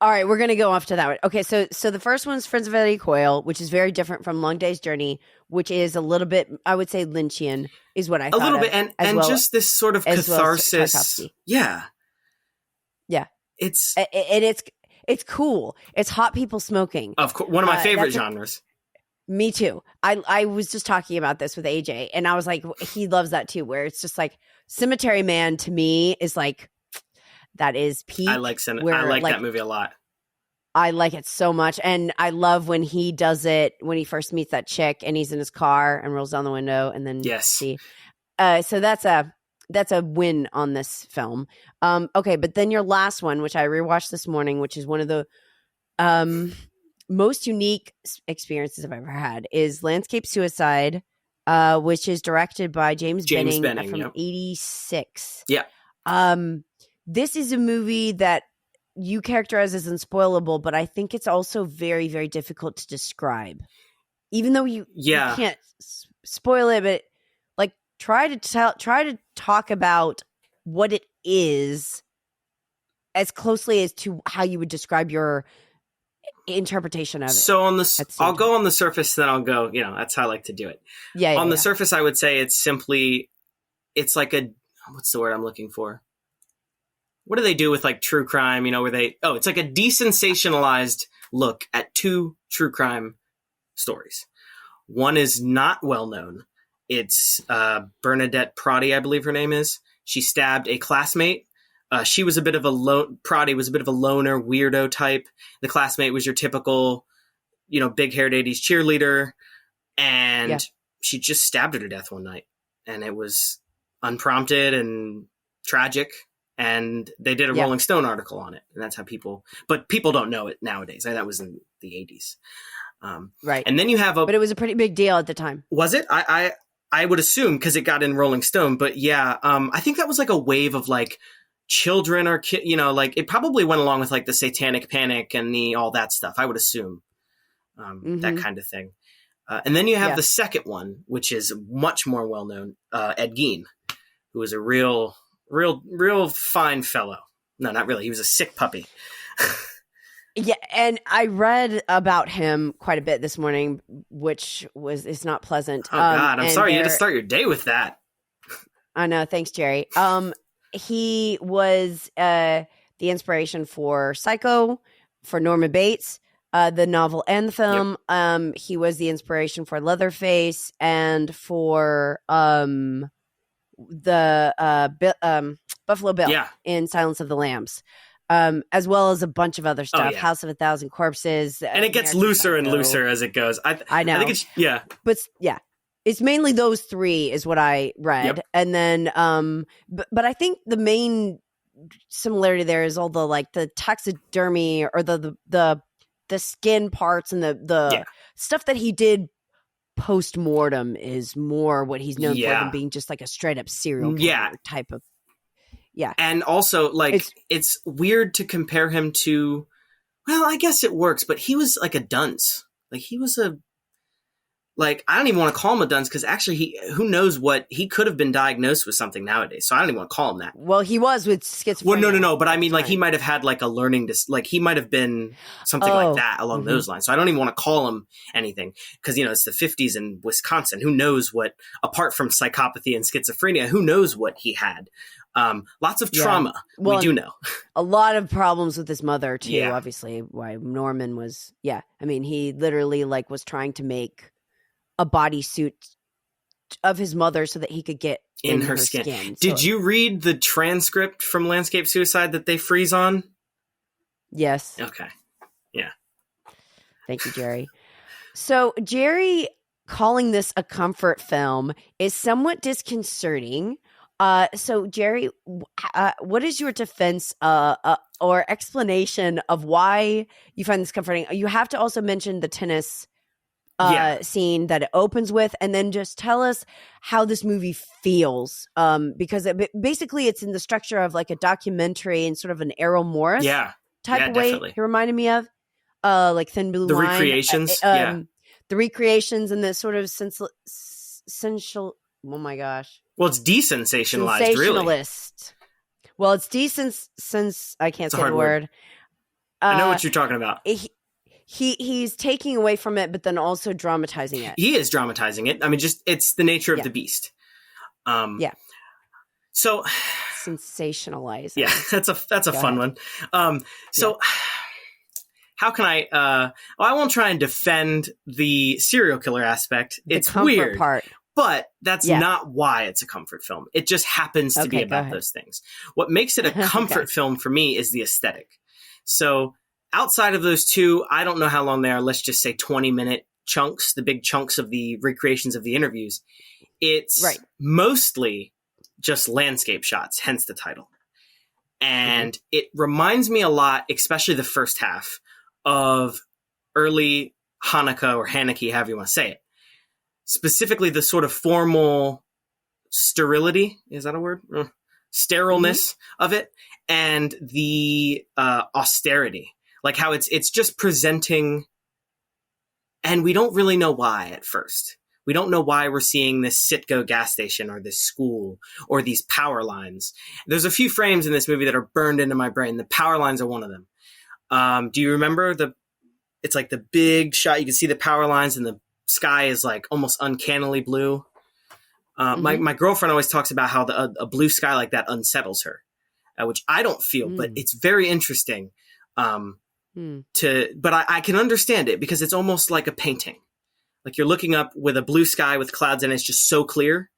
All right, we're going to go off to that one. Okay, so the first one's Friends of Eddie Coyle, which is very different from Long Day's Journey, which is a little bit, I would say, Lynchian, is what I thought. A little bit, and well, just this sort of catharsis. Well, yeah. It's cool. It's hot people smoking. Of course, one of my favorite genres. Me too. I was just talking about this with AJ, and I was like, he loves that too, where it's just like Cemetery Man to me is like, that is peak. I like that movie a lot. I like it so much, and I love when he does it when he first meets that chick, and he's in his car and rolls down the window, and then see. So that's a win on this film. Okay, but then your last one, which I rewatched this morning, which is one of the most unique experiences I've ever had, is Landscape Suicide, which is directed by James Benning from '86. Yeah. This is a movie that you characterize as unspoilable, but I think it's also very, very difficult to describe. Even though you can't spoil it, but like try to talk about what it is as closely as to how you would describe your interpretation of it. So I'll go on the surface, then I'll go, that's how I like to do it. On the surface, I would say it's like what's the word I'm looking for? What do they do with, like, true crime, it's like a desensationalized look at two true crime stories. One is not well known. It's Bernadette Prady, I believe her name is. She stabbed a classmate. She was a bit of Prady was a bit of a loner, weirdo type. The classmate was your typical, big-haired 80s cheerleader. And she just stabbed her to death one night. And it was unprompted and tragic. And they did a Rolling Stone article on it. And that's how people don't know it nowadays. That was in the 80s. Right. And then you have but it was a pretty big deal at the time. Was it? I would assume, because it got in Rolling Stone. But yeah, I think that was like a wave of, like, children or like, it probably went along with, like, the Satanic Panic and all that stuff. I would assume that kind of thing. And then you have the second one, which is much more well known. Ed Gein, who was a real fine fellow. No, not really. He was a sick puppy. Yeah, and I read about him quite a bit this morning, which is not pleasant. Oh God, I'm sorry you had to start your day with that. I know. Thanks, Jerry. He was the inspiration for Psycho, for Norman Bates, the novel and the film. Yep. He was the inspiration for Leatherface and for the Buffalo Bill in Silence of the Lambs, as well as a bunch of other stuff. House of a Thousand Corpses, and it gets looser and looser as it goes. I know. I think it's it's mainly those three is what I read, and then but I think the main similarity there is all the, like, the taxidermy or the skin parts and the stuff that he did post-mortem is more what he's known for than being just like a straight up serial killer type of and also, like, it's weird to compare him to, well, I guess it works, but he was like a dunce. Like, he was I don't even want to call him a dunce, because actually who knows what, he could have been diagnosed with something nowadays, so I don't even want to call him that. Well, he was with schizophrenia. Well, no, but I mean, like, he might have had, like, a learning like, he might have been something like that along those lines, so I don't even want to call him anything, because, it's the 50s in Wisconsin. Who knows what, apart from psychopathy and schizophrenia, who knows what he had? Lots of trauma, we do know. A lot of problems with his mother, too, obviously, why Norman was, I mean, he literally, like, was trying to make a bodysuit of his mother so that he could get in her skin. Did you read the transcript from Landscape Suicide that they freeze on? Yes. Okay. Yeah. Thank you, Jerry. So Jerry calling this a comfort film is somewhat disconcerting. So Jerry, what is your defense or explanation of why you find this comforting? You have to also mention the tennis scene that it opens with, and then just tell us how this movie feels, because basically it's in the structure of like a documentary and sort of an Errol Morris type of definitely. way. It reminded me of like Thin Blue The Line, recreations, the recreations and the sort of sensual. Oh my gosh! Well, it's desensationalized, sensationalist. Really. Well, it's decent since I can't say the word. I know what you're talking about. He's taking away from it, but then also dramatizing it. He is dramatizing it. I mean, just it's the nature of the beast. So sensationalizing. Yeah, that's a fun one. How can I? I won't try and defend the serial killer aspect. It's weird part. But that's not why it's a comfort film. It just happens to be about those things. What makes it a comfort film for me is the aesthetic. So outside of those two, I don't know how long they are. Let's just say 20-minute chunks, the big chunks of the recreations of the interviews. It's mostly just landscape shots, hence the title. And it reminds me a lot, especially the first half, of early Hanukkah or Haneke, however you want to say it. Specifically the sort of formal sterility, is that a word? Sterileness of it, and the austerity. Like how it's just presenting, and we don't really know why at first. We don't know why we're seeing this Citgo gas station or this school or these power lines. There's a few frames in this movie that are burned into my brain. The power lines are one of them. Do you remember it's like the big shot, you can see the power lines and the sky is like almost uncannily blue. My girlfriend always talks about how a blue sky like that unsettles her, which I don't feel, but it's very interesting. But I can understand it because it's almost like a painting. Like you're looking up with a blue sky with clouds and it's just so clear.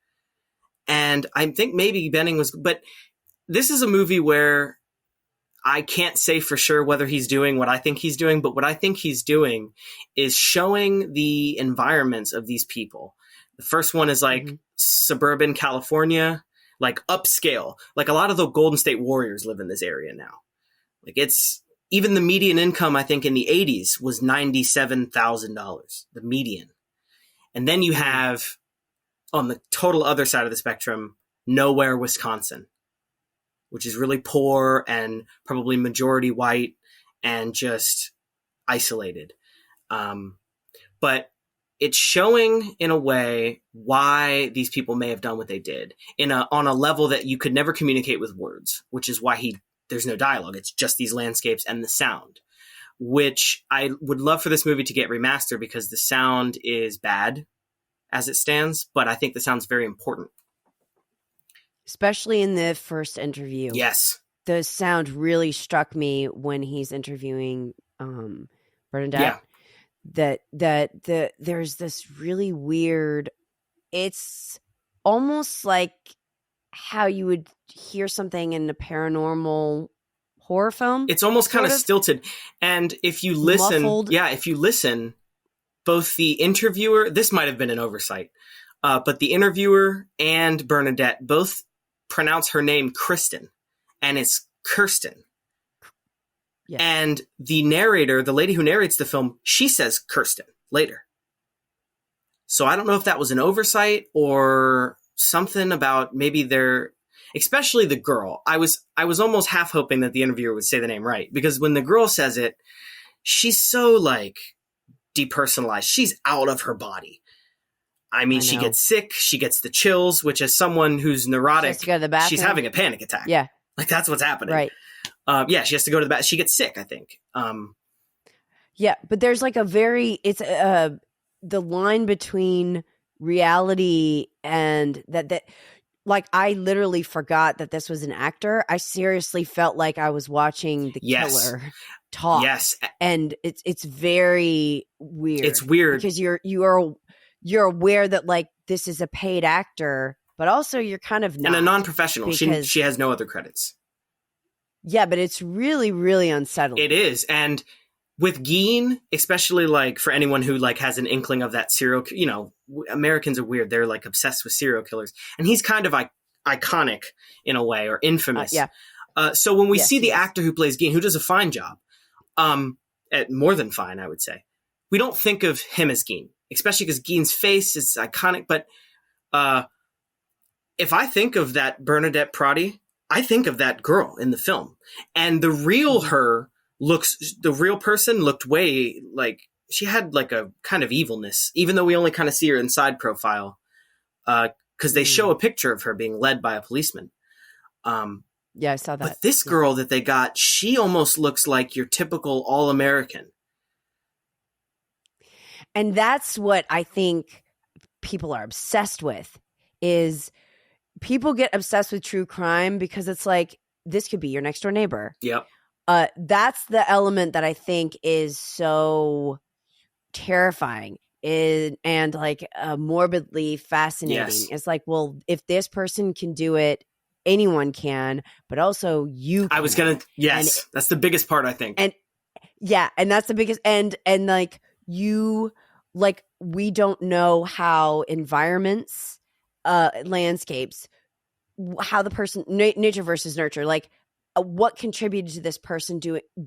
And I think maybe Benning but this is a movie where I can't say for sure whether he's doing what I think he's doing, but what I think he's doing is showing the environments of these people. The first one is like suburban California, like upscale. Like a lot of the Golden State Warriors live in this area now. Like it's even the median income, I think in the 80s was $97,000, the median. And then you have on the total other side of the spectrum, Nowhere, Wisconsin, which is really poor and probably majority white and just isolated. But it's showing in a way why these people may have done what they did on a level that you could never communicate with words, which is why there's no dialogue. It's just these landscapes and the sound, which I would love for this movie to get remastered because the sound is bad as it stands, but I think the sound's very important. Especially in the first interview. Yes. The sound really struck me when he's interviewing Bernadette. Yeah. That there's this really weird, it's almost like how you would hear something in a paranormal horror film. It's almost kind of stilted. And if you listen, muffled. Both the interviewer, this might have been an oversight, but the interviewer and Bernadette both pronounce her name Kristen, and it's Kirsten. Yes. And the narrator, the lady who narrates the film, she says Kirsten later. So I don't know if that was an oversight or something about maybe especially the girl. I was almost half hoping that the interviewer would say the name right, because when the girl says it, she's so like depersonalized. She's out of her body. I mean, she gets sick. She gets the chills, which as someone who's neurotic, she's having a panic attack. Yeah. Like that's what's happening. Right. She has to go to the bathroom. She gets sick, I think. Yeah, but there's like it's the line between reality and that like I literally forgot that this was an actor. I seriously felt like I was watching the killer talk. Yes. And it's very weird. It's weird because you're aware that like this is a paid actor, but also you're kind of not. And a non-professional. She has no other credits. Yeah, but it's really, really unsettling. It is. And with Geen, especially like for anyone who like has an inkling of that Americans are weird. They're like obsessed with serial killers. And he's kind of iconic in a way, or infamous. So when we see the actor who plays Geen, who does a fine job, more than fine, I would say, we don't think of him as Geen. especially because Gein's face is iconic. But if I think of that Bernadette Prati, I think of that girl in the film. And the real the real person looked way like, she had like a kind of evilness, even though we only kind of see her inside profile. Because they show a picture of her being led by a policeman. Yeah, I saw that. But this girl that they got, she almost looks like your typical all-American. And that's what I think people are obsessed with, is people get obsessed with true crime because it's like, this could be your next door neighbor. Yep. That's the element that I think is so terrifying and like morbidly fascinating. Yes. It's like, well, if this person can do it, anyone can, but also you can. I was gonna, yes, and that's the biggest part, I think. And yeah, and that's the biggest, and like you, like, we don't know how environments, landscapes, how the person, nature versus nurture, like what contributed to this person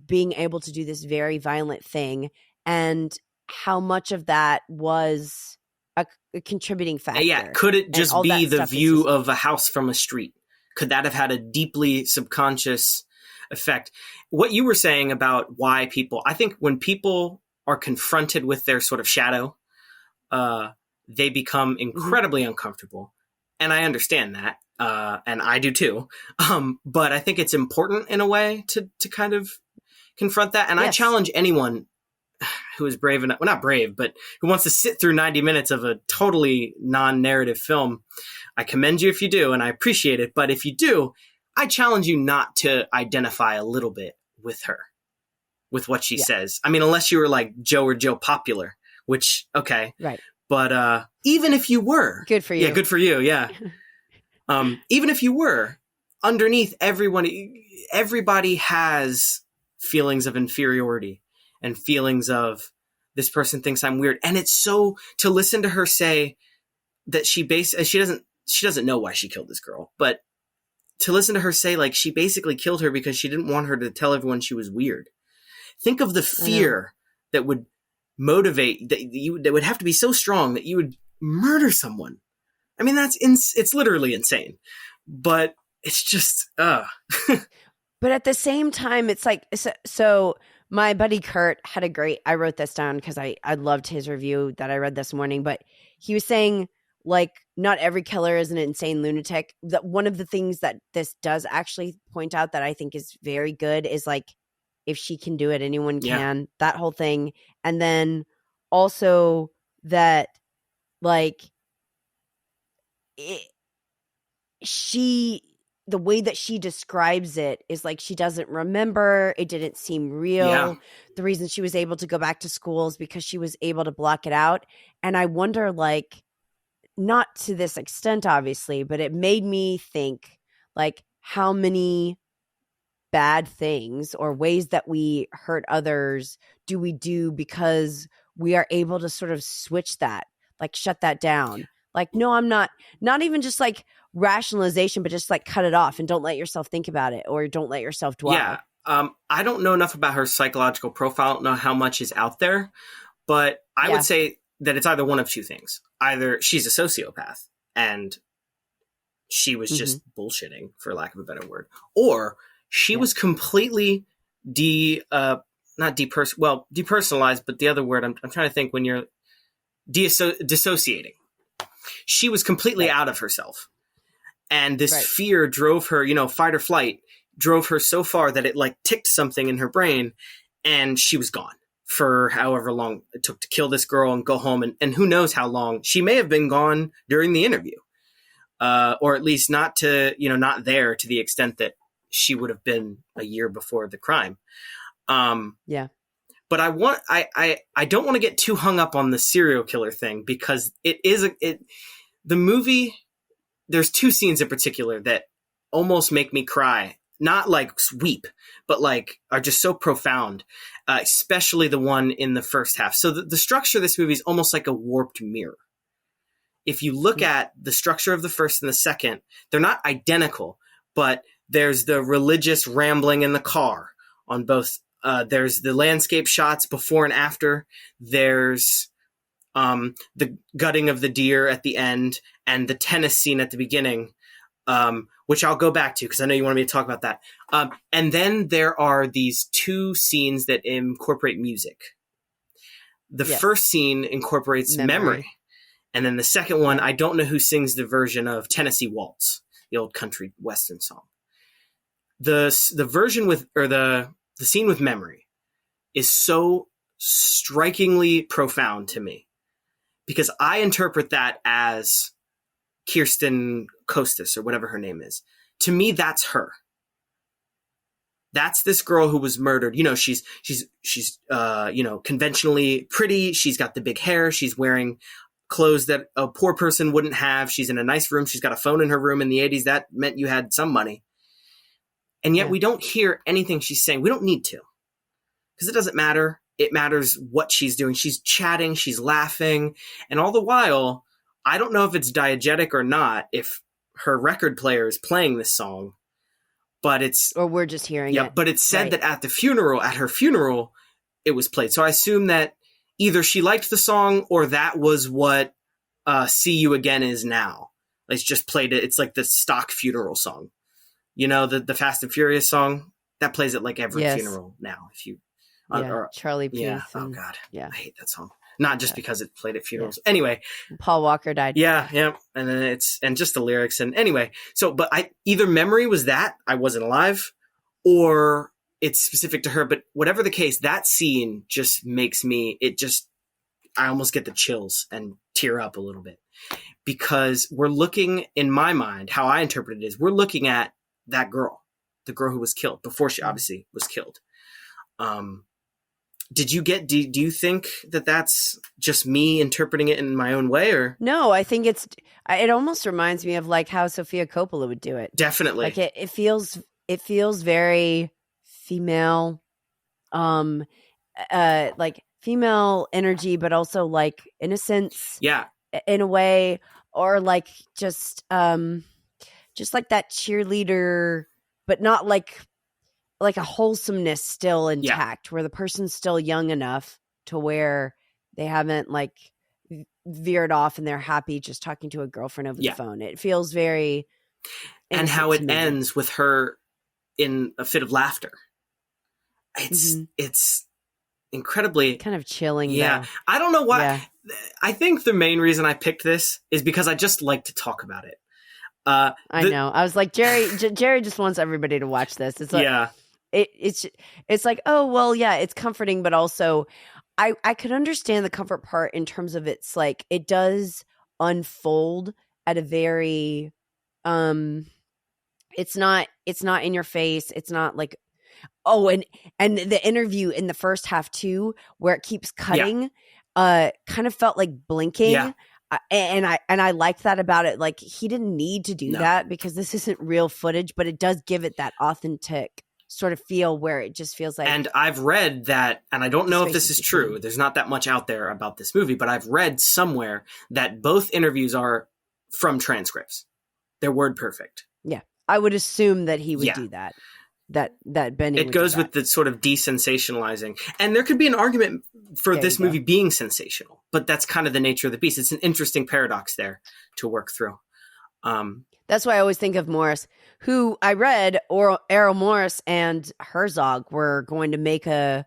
being able to do this very violent thing, and how much of that was a contributing factor. Yeah, could it just be the view of a house from a street? Could that have had a deeply subconscious effect? What you were saying about why people, I think when people are confronted with their sort of shadow, they become incredibly uncomfortable. And I understand that. And I do too. But I think it's important in a way to kind of confront that. And I challenge anyone who is brave enough, well, not brave, but who wants to sit through 90 minutes of a totally non-narrative film. I commend you if you do, and I appreciate it. But if you do, I challenge you not to identify a little bit with her, with what she says. I mean, unless you were like Joe or Joe Popular, which, okay. Right. But even if you were. Good for you. Yeah, good for you, yeah. Even if you were, underneath everybody has feelings of inferiority and feelings of, this person thinks I'm weird. And it's so, to listen to her say that she doesn't know why she killed this girl, but to listen to her say, like, she basically killed her because she didn't want her to tell everyone she was weird. Think of the fear that would motivate, that would have to be so strong that you would murder someone. I mean, it's literally insane, but it's just, But at the same time, it's like, so my buddy Kurt had I wrote this down because I loved his review that I read this morning, but he was saying, like, not every killer is an insane lunatic. That one of the things that this does actually point out that I think is very good is, like, if she can do it, anyone can, that whole thing. And then also that, like, the way that she describes it is like, she doesn't remember. It didn't seem real. Yeah. The reason she was able to go back to school is because she was able to block it out. And I wonder, like, not to this extent, obviously, but it made me think, like, how many bad things or ways that we hurt others do we do because we are able to sort of switch that, like, shut that down. Like, no, I'm not even just like rationalization, but just like cut it off and don't let yourself think about it, or don't let yourself dwell. Yeah. I don't know enough about her psychological profile. I don't know how much is out there, but I would say that it's either one of two things. Either she's a sociopath and she was just bullshitting, for lack of a better word, or she was completely depersonalized, but the other word I'm trying to think, when you're dissociating. She was completely out of herself. And this fear drove her, fight or flight, drove her so far that it, like, ticked something in her brain, and she was gone for however long it took to kill this girl and go home. And who knows how long. She may have been gone during the interview, or at least not there to the extent that she would have been a year before the crime. But I don't want to get too hung up on the serial killer thing, because the movie, there's two scenes in particular that almost make me cry. Not like weep, but like are just so profound, especially the one in the first half. So the structure of this movie is almost like a warped mirror. If you look at the structure of the first and the second, they're not identical, but there's the religious rambling in the car on both. There's the landscape shots before and after. There's the gutting of the deer at the end, and the tennis scene at the beginning, which I'll go back to because I know you wanted me to talk about that. And then there are these two scenes that incorporate music. The first scene incorporates memory. And then the second one, I don't know who sings the version of Tennessee Waltz, the old country western song. The version with, or the scene with memory is so strikingly profound to me because I interpret that as Kirsten Costas or whatever her name is. To me, that's her. That's this girl who was murdered. You know, she's conventionally pretty. She's got the big hair. She's wearing clothes that a poor person wouldn't have. She's in a nice room. She's got a phone in her room. In the 80s, that meant you had some money. And yet we don't hear anything she's saying. We don't need to because it doesn't matter. It matters what she's doing. She's chatting. She's laughing. And all the while, I don't know if it's diegetic or not, if her record player is playing this song. But it's, or we're just hearing it. Yeah, but it's said that at her funeral, it was played. So I assume that either she liked the song or that was what "See You Again" is now. It's just played it. It's like the stock funeral song. You know, the Fast and Furious song that plays at like every funeral now. If you, Charlie Puth. Yeah. And, oh God. Yeah. I hate that song. Not just because it played at funerals. Yeah. Anyway. Paul Walker died. Yeah. And then and just the lyrics. And anyway, but either memory was that I wasn't alive or it's specific to her. But whatever the case, that scene just makes I almost get the chills and tear up a little bit because we're looking, in my mind, how I interpret it is we're looking at that girl, the girl who was killed before she obviously was killed. Do you think that that's just me interpreting it in my own way or? No, I think it almost reminds me of like how Sofia Coppola would do it. Definitely. Like it feels very female, like female energy, but also like innocence. Yeah. In a way, or like just like that cheerleader, but not like a wholesomeness still intact where the person's still young enough to where they haven't like veered off and they're happy just talking to a girlfriend over the phone. It feels very and how it ends with her in a fit of laughter. It's incredibly kind of chilling. Yeah. Though. I don't know why. Yeah. I think the main reason I picked this is because I just like to talk about it. I know. I was like, Jerry just wants everybody to watch this. It's like, it's like, oh, well, yeah, it's comforting, but also I could understand the comfort part in terms of it's like, it does unfold at a very, it's not in your face. It's not like, oh, and the interview in the first half too, where it keeps cutting, kind of felt like blinking. Yeah. And I liked that about it. Like he didn't need to do that because this isn't real footage, but it does give it that authentic sort of feel where it just feels like. And I've read that, and I don't know if this is true. There's not that much out there about this movie, but I've read somewhere that both interviews are from transcripts. They're word perfect. Yeah, I would assume that he would do that. That Benny. It goes with the sort of desensationalizing, and there could be an argument for this movie being sensational, but that's kind of the nature of the beast. It's an interesting paradox there to work through. That's why I always think of Morris, who I read, or Errol Morris and Herzog were going to make a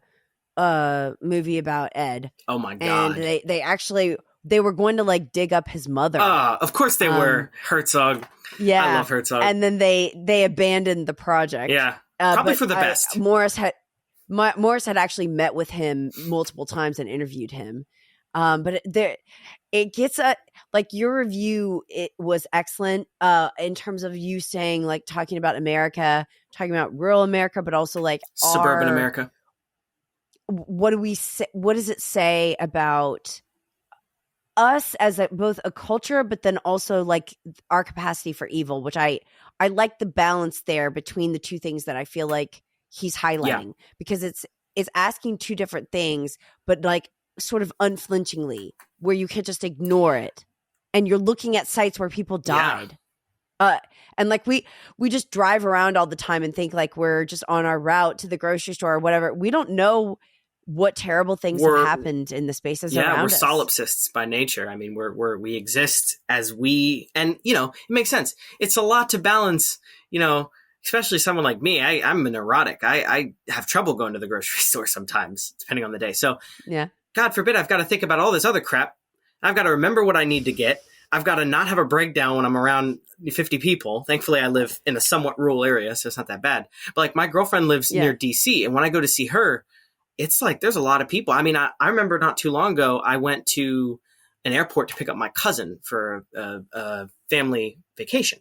movie about Ed. Oh my God! And they were going to like dig up his mother. Of course they were. Herzog. Yeah, I love Herzog. And then they abandoned the project. Yeah. Probably for the best. Morris had actually met with him multiple times and interviewed him. But it gets like your review, it was excellent in terms of you saying like talking about America, talking about rural America, but also like suburban America. What do we say? What does it say about us as both a culture, but then also like our capacity for evil, which I like the balance there between the two things that I feel like he's highlighting because it's asking two different things, but like sort of unflinchingly where you can't just ignore it. And you're looking at sites where people died. And like we just drive around all the time and think like we're just on our route to the grocery store or whatever. We don't know what terrible things have We're happened in the spaces yeah, we're around us. solipsists by nature. I mean, we exist as we, and it makes sense. It's a lot to balance, especially someone like me. I'm a neurotic. I have trouble going to the grocery store sometimes, depending on the day. So, Yeah. God forbid, I've got to think about all this other crap. I've got to remember what I need to get. I've got to not have a breakdown when I'm around 50 people. Thankfully, I live in a somewhat rural area, so it's not that bad. But like my girlfriend lives near DC, and when I go to see her, it's like there's a lot of people. I mean, I remember not too long ago, I went to an airport to pick up my cousin for a family vacation.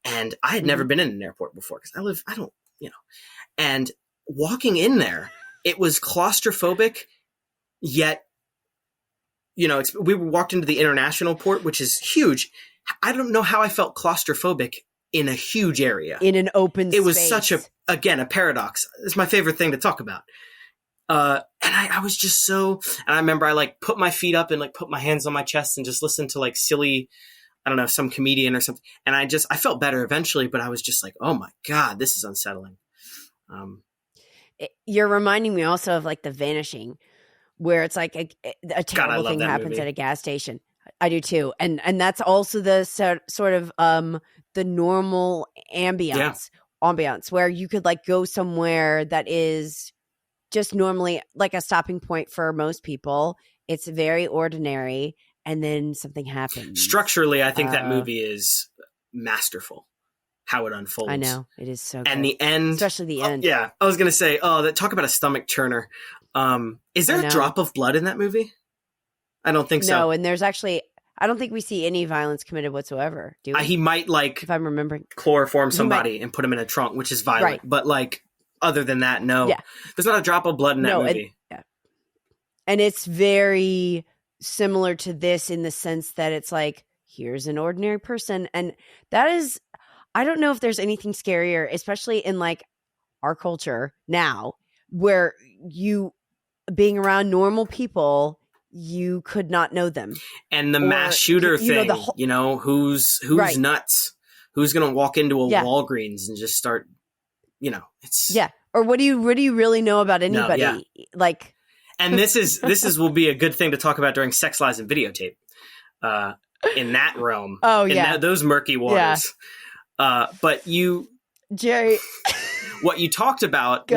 And I had never been in an airport before because and walking in there, it was claustrophobic, yet, we walked into the international port, which is huge. I don't know how I felt claustrophobic in a huge area. In an open space. It was such a paradox. It's my favorite thing to talk about. And I was just and I remember I put my feet up and put my hands on my chest and just listened to silly, I don't know, some comedian or something. And I felt better eventually, but I was just like, oh my God, this is unsettling. You're reminding me also of The Vanishing, where it's a terrible thing happens movie at a gas station. I do too. And that's also the sort of the normal ambiance where you could go somewhere that is just normally a stopping point for most people. It's very ordinary, and then something happens. Structurally, I think that movie is masterful. How it unfolds. I know. It is so good. And the end. Especially the end. Yeah. I was going to say, talk about a stomach churner. Is there a drop of blood in that movie? I don't think so. No, and there's actually, I don't think we see any violence committed whatsoever. Do we? He might if I'm remembering, chloroform somebody and put him in a trunk, which is violent. Right. But other than that, no. Yeah. There's not a drop of blood in that movie. And it's very similar to this in the sense that it's here's an ordinary person. And that is, I don't know if there's anything scarier, especially in our culture now, where you being around normal people, you could not know them. And the mass shooter thing, who's right. Nuts, who's going to walk into a Walgreens and just start, it's Or what do you really know about anybody? No, and this will be a good thing to talk about during Sex, Lies, and Videotape. In that realm, those murky waters. But Jerry, what you talked about,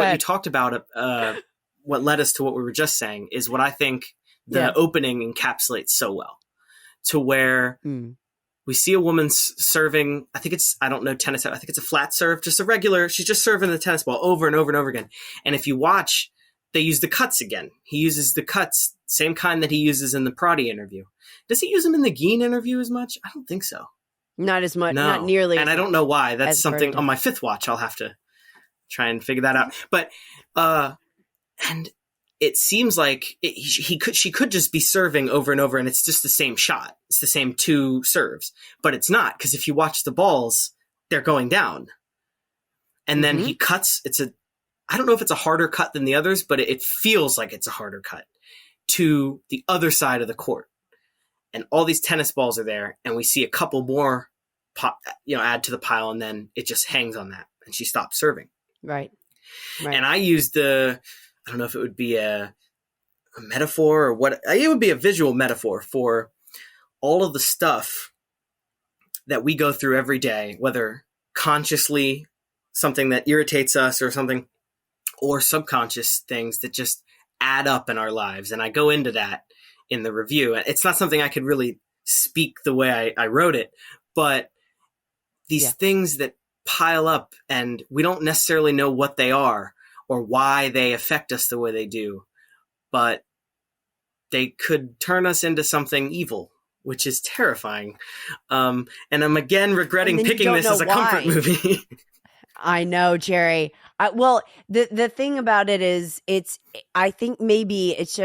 what led us to what we were just saying is what I think the opening encapsulates so well, to where we see a woman serving, I think tennis, I think it's a flat serve, just a regular, she's just serving the tennis ball over and over and over again. And if you watch, they use the cuts again. He uses the cuts, same kind that he uses in the Prodi interview. Does he use them in the Geen interview as much? I don't think so. Not as much, not nearly. And I don't know why. That's something on my fifth watch. I'll have to try and figure that out. But, and it seems like she could just be serving over and over, and it's just the same shot. It's the same two serves, but it's not, because if you watch the balls, they're going down. And then he cuts. I don't know if it's a harder cut than the others, but it feels like it's a harder cut to the other side of the court. And all these tennis balls are there, and we see a couple more add to the pile, and then it just hangs on that, and she stops serving. Right. And I used I don't know if it would be a metaphor or what. It would be a visual metaphor for all of the stuff that we go through every day, whether consciously something that irritates us or something, or subconscious things that just add up in our lives. And I go into that in the review. It's not something I could really speak the way I wrote it, but these things that pile up and we don't necessarily know what they are or why they affect us the way they do, but they could turn us into something evil, which is terrifying. And I'm again regretting picking this as a comfort movie. I know, Jerry. Well, the thing about it is, I think maybe it's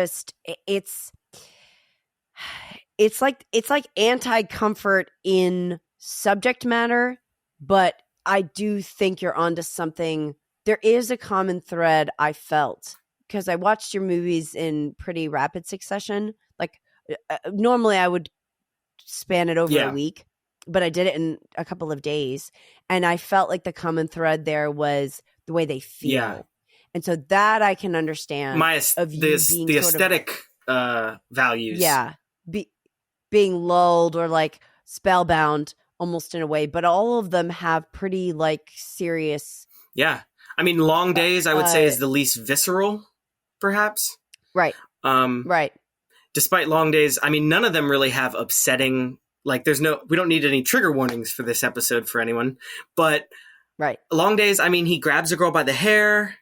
like anti-comfort in subject matter, but I do think you're onto something. There is a common thread I felt because I watched your movies in pretty rapid succession. Normally I would span it over a week, but I did it in a couple of days. And I felt like the common thread there was the way they feel. And so that I can understand of you being the sort aesthetic values. Yeah. Being lulled or like spellbound almost in a way, but all of them have pretty like serious. Yeah. I mean, Long Days, I would say, is the least visceral, perhaps. Right. Right. Despite Long Days, I mean, none of them really have upsetting, like we don't need any trigger warnings for this episode for anyone, but right. Long Days, I mean, he grabs a girl by the hair.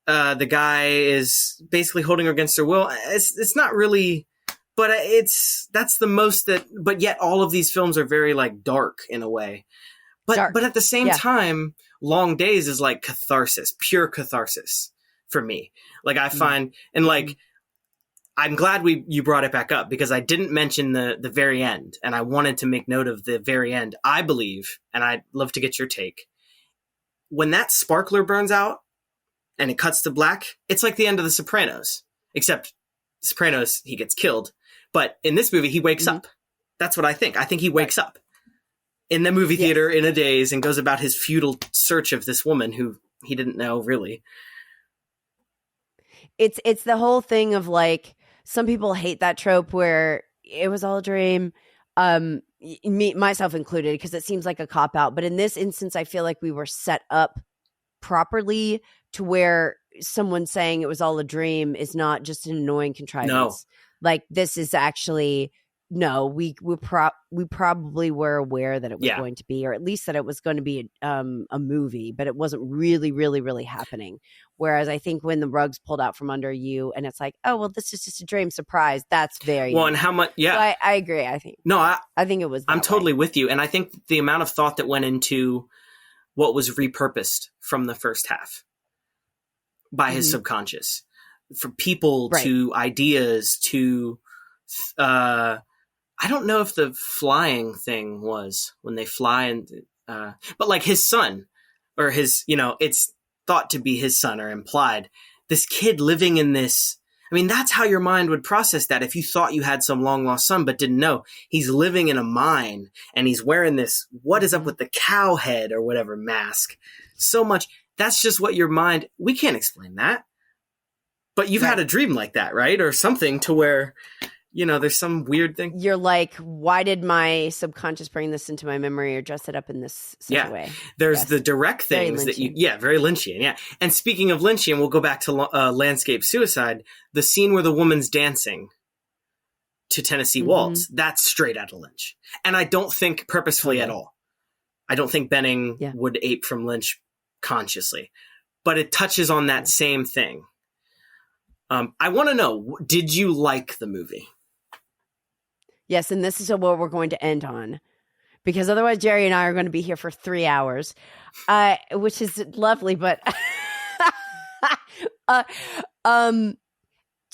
The guy is basically holding her against her will. It's not really, but that's the most that, but yet all of these films are very like dark in a way. But at the same time, Long Days is like catharsis, pure catharsis for me. Like I find, and like, I'm glad you brought it back up because I didn't mention the very end, and I wanted to make note of the very end. I believe, and I'd love to get your take, when that sparkler burns out and it cuts to black, it's like the end of The Sopranos, except Sopranos, he gets killed. But in this movie, he wakes up. That's what I think. I think he wakes up in the movie theater in a daze and goes about his futile search of this woman who he didn't know really. It's the whole thing of like, some people hate that trope where it was all a dream, me, myself included, because it seems like a cop out. But in this instance, I feel like we were set up properly to where someone saying it was all a dream is not just an annoying contrivance. No. Like this is actually we probably were aware that it was going to be, or at least that it was going to be a movie, but it wasn't really, really, really happening. Whereas I think when the rug's pulled out from under you and it's like, oh, well, this is just a dream surprise. That's very well, and how much? Yeah, so I agree. I think I think it was. I'm totally with you, and I think the amount of thought that went into what was repurposed from the first half by his subconscious, from people to ideas to. I don't know if the flying thing was when they fly and, but like his son or his, it's thought to be his son or implied. This kid living in this, I mean, that's how your mind would process that. If you thought you had some long lost son, but didn't know he's living in a mine and he's wearing this, what is up with the cow head or whatever mask? So much. That's just what your mind, we can't explain that, but you've had a dream like that, right? Or something to where, there's some weird thing. You're like, why did my subconscious bring this into my memory or dress it up in this such a way? There's the direct things that very Lynchian. Yeah. And speaking of Lynchian, we'll go back to Landscape Suicide. The scene where the woman's dancing to Tennessee Waltz, that's straight out of Lynch. And I don't think purposefully at all. I don't think Benning would ape from Lynch consciously, but it touches on that same thing. I want to know, did you like the movie? Yes, and this is what we're going to end on, because otherwise Jerry and I are going to be here for 3 hours, which is lovely. But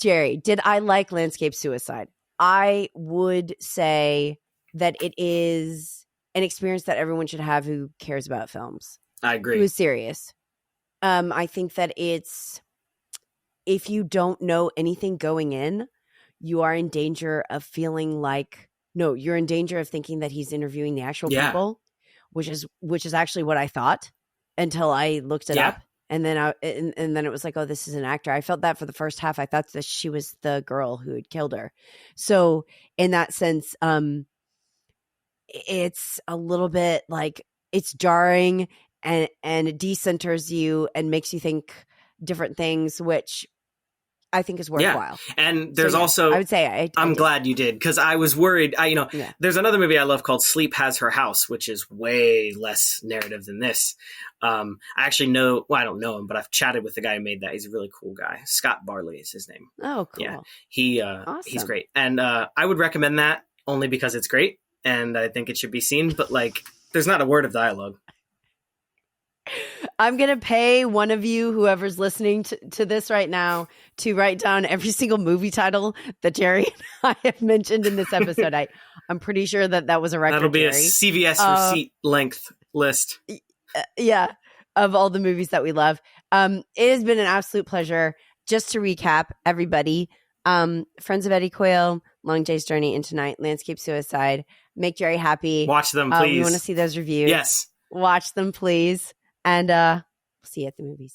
Jerry, did I like Landscape Suicide? I would say that it is an experience that everyone should have who cares about films. I agree. Who is serious. I think that if you don't know anything going in, you are in danger of feeling like, you're in danger of thinking that he's interviewing the actual people, which is actually what I thought until I looked it up. And then and then it was like, oh, this is an actor. I felt that for the first half. I thought that she was the girl who had killed her. So in that sense, it's a little bit like it's jarring and it decenters you and makes you think different things, which I think is worthwhile. Yeah. And there's also, I would say, I'm glad you did, because I was worried. There's another movie I love called Sleep Has Her House, which is way less narrative than this. I actually I don't know him, but I've chatted with the guy who made that. He's a really cool guy. Scott Barley is his name. Oh, cool. Yeah. Awesome. He's great. And I would recommend that only because it's great. And I think it should be seen, but there's not a word of dialogue. I'm going to pay one of you, whoever's listening to this right now, to write down every single movie title that Jerry and I have mentioned in this episode. I'm pretty sure that was a record. That'll be Jerry. A CVS receipt length list. Of all the movies that we love. It has been an absolute pleasure. Just to recap, everybody, Friends of Eddie Coyle, Long Day's Journey into Night, Landscape Suicide, Make Jerry Happy. Watch them, please. We want to see those reviews. Yes. Watch them, please. And see you at the movies.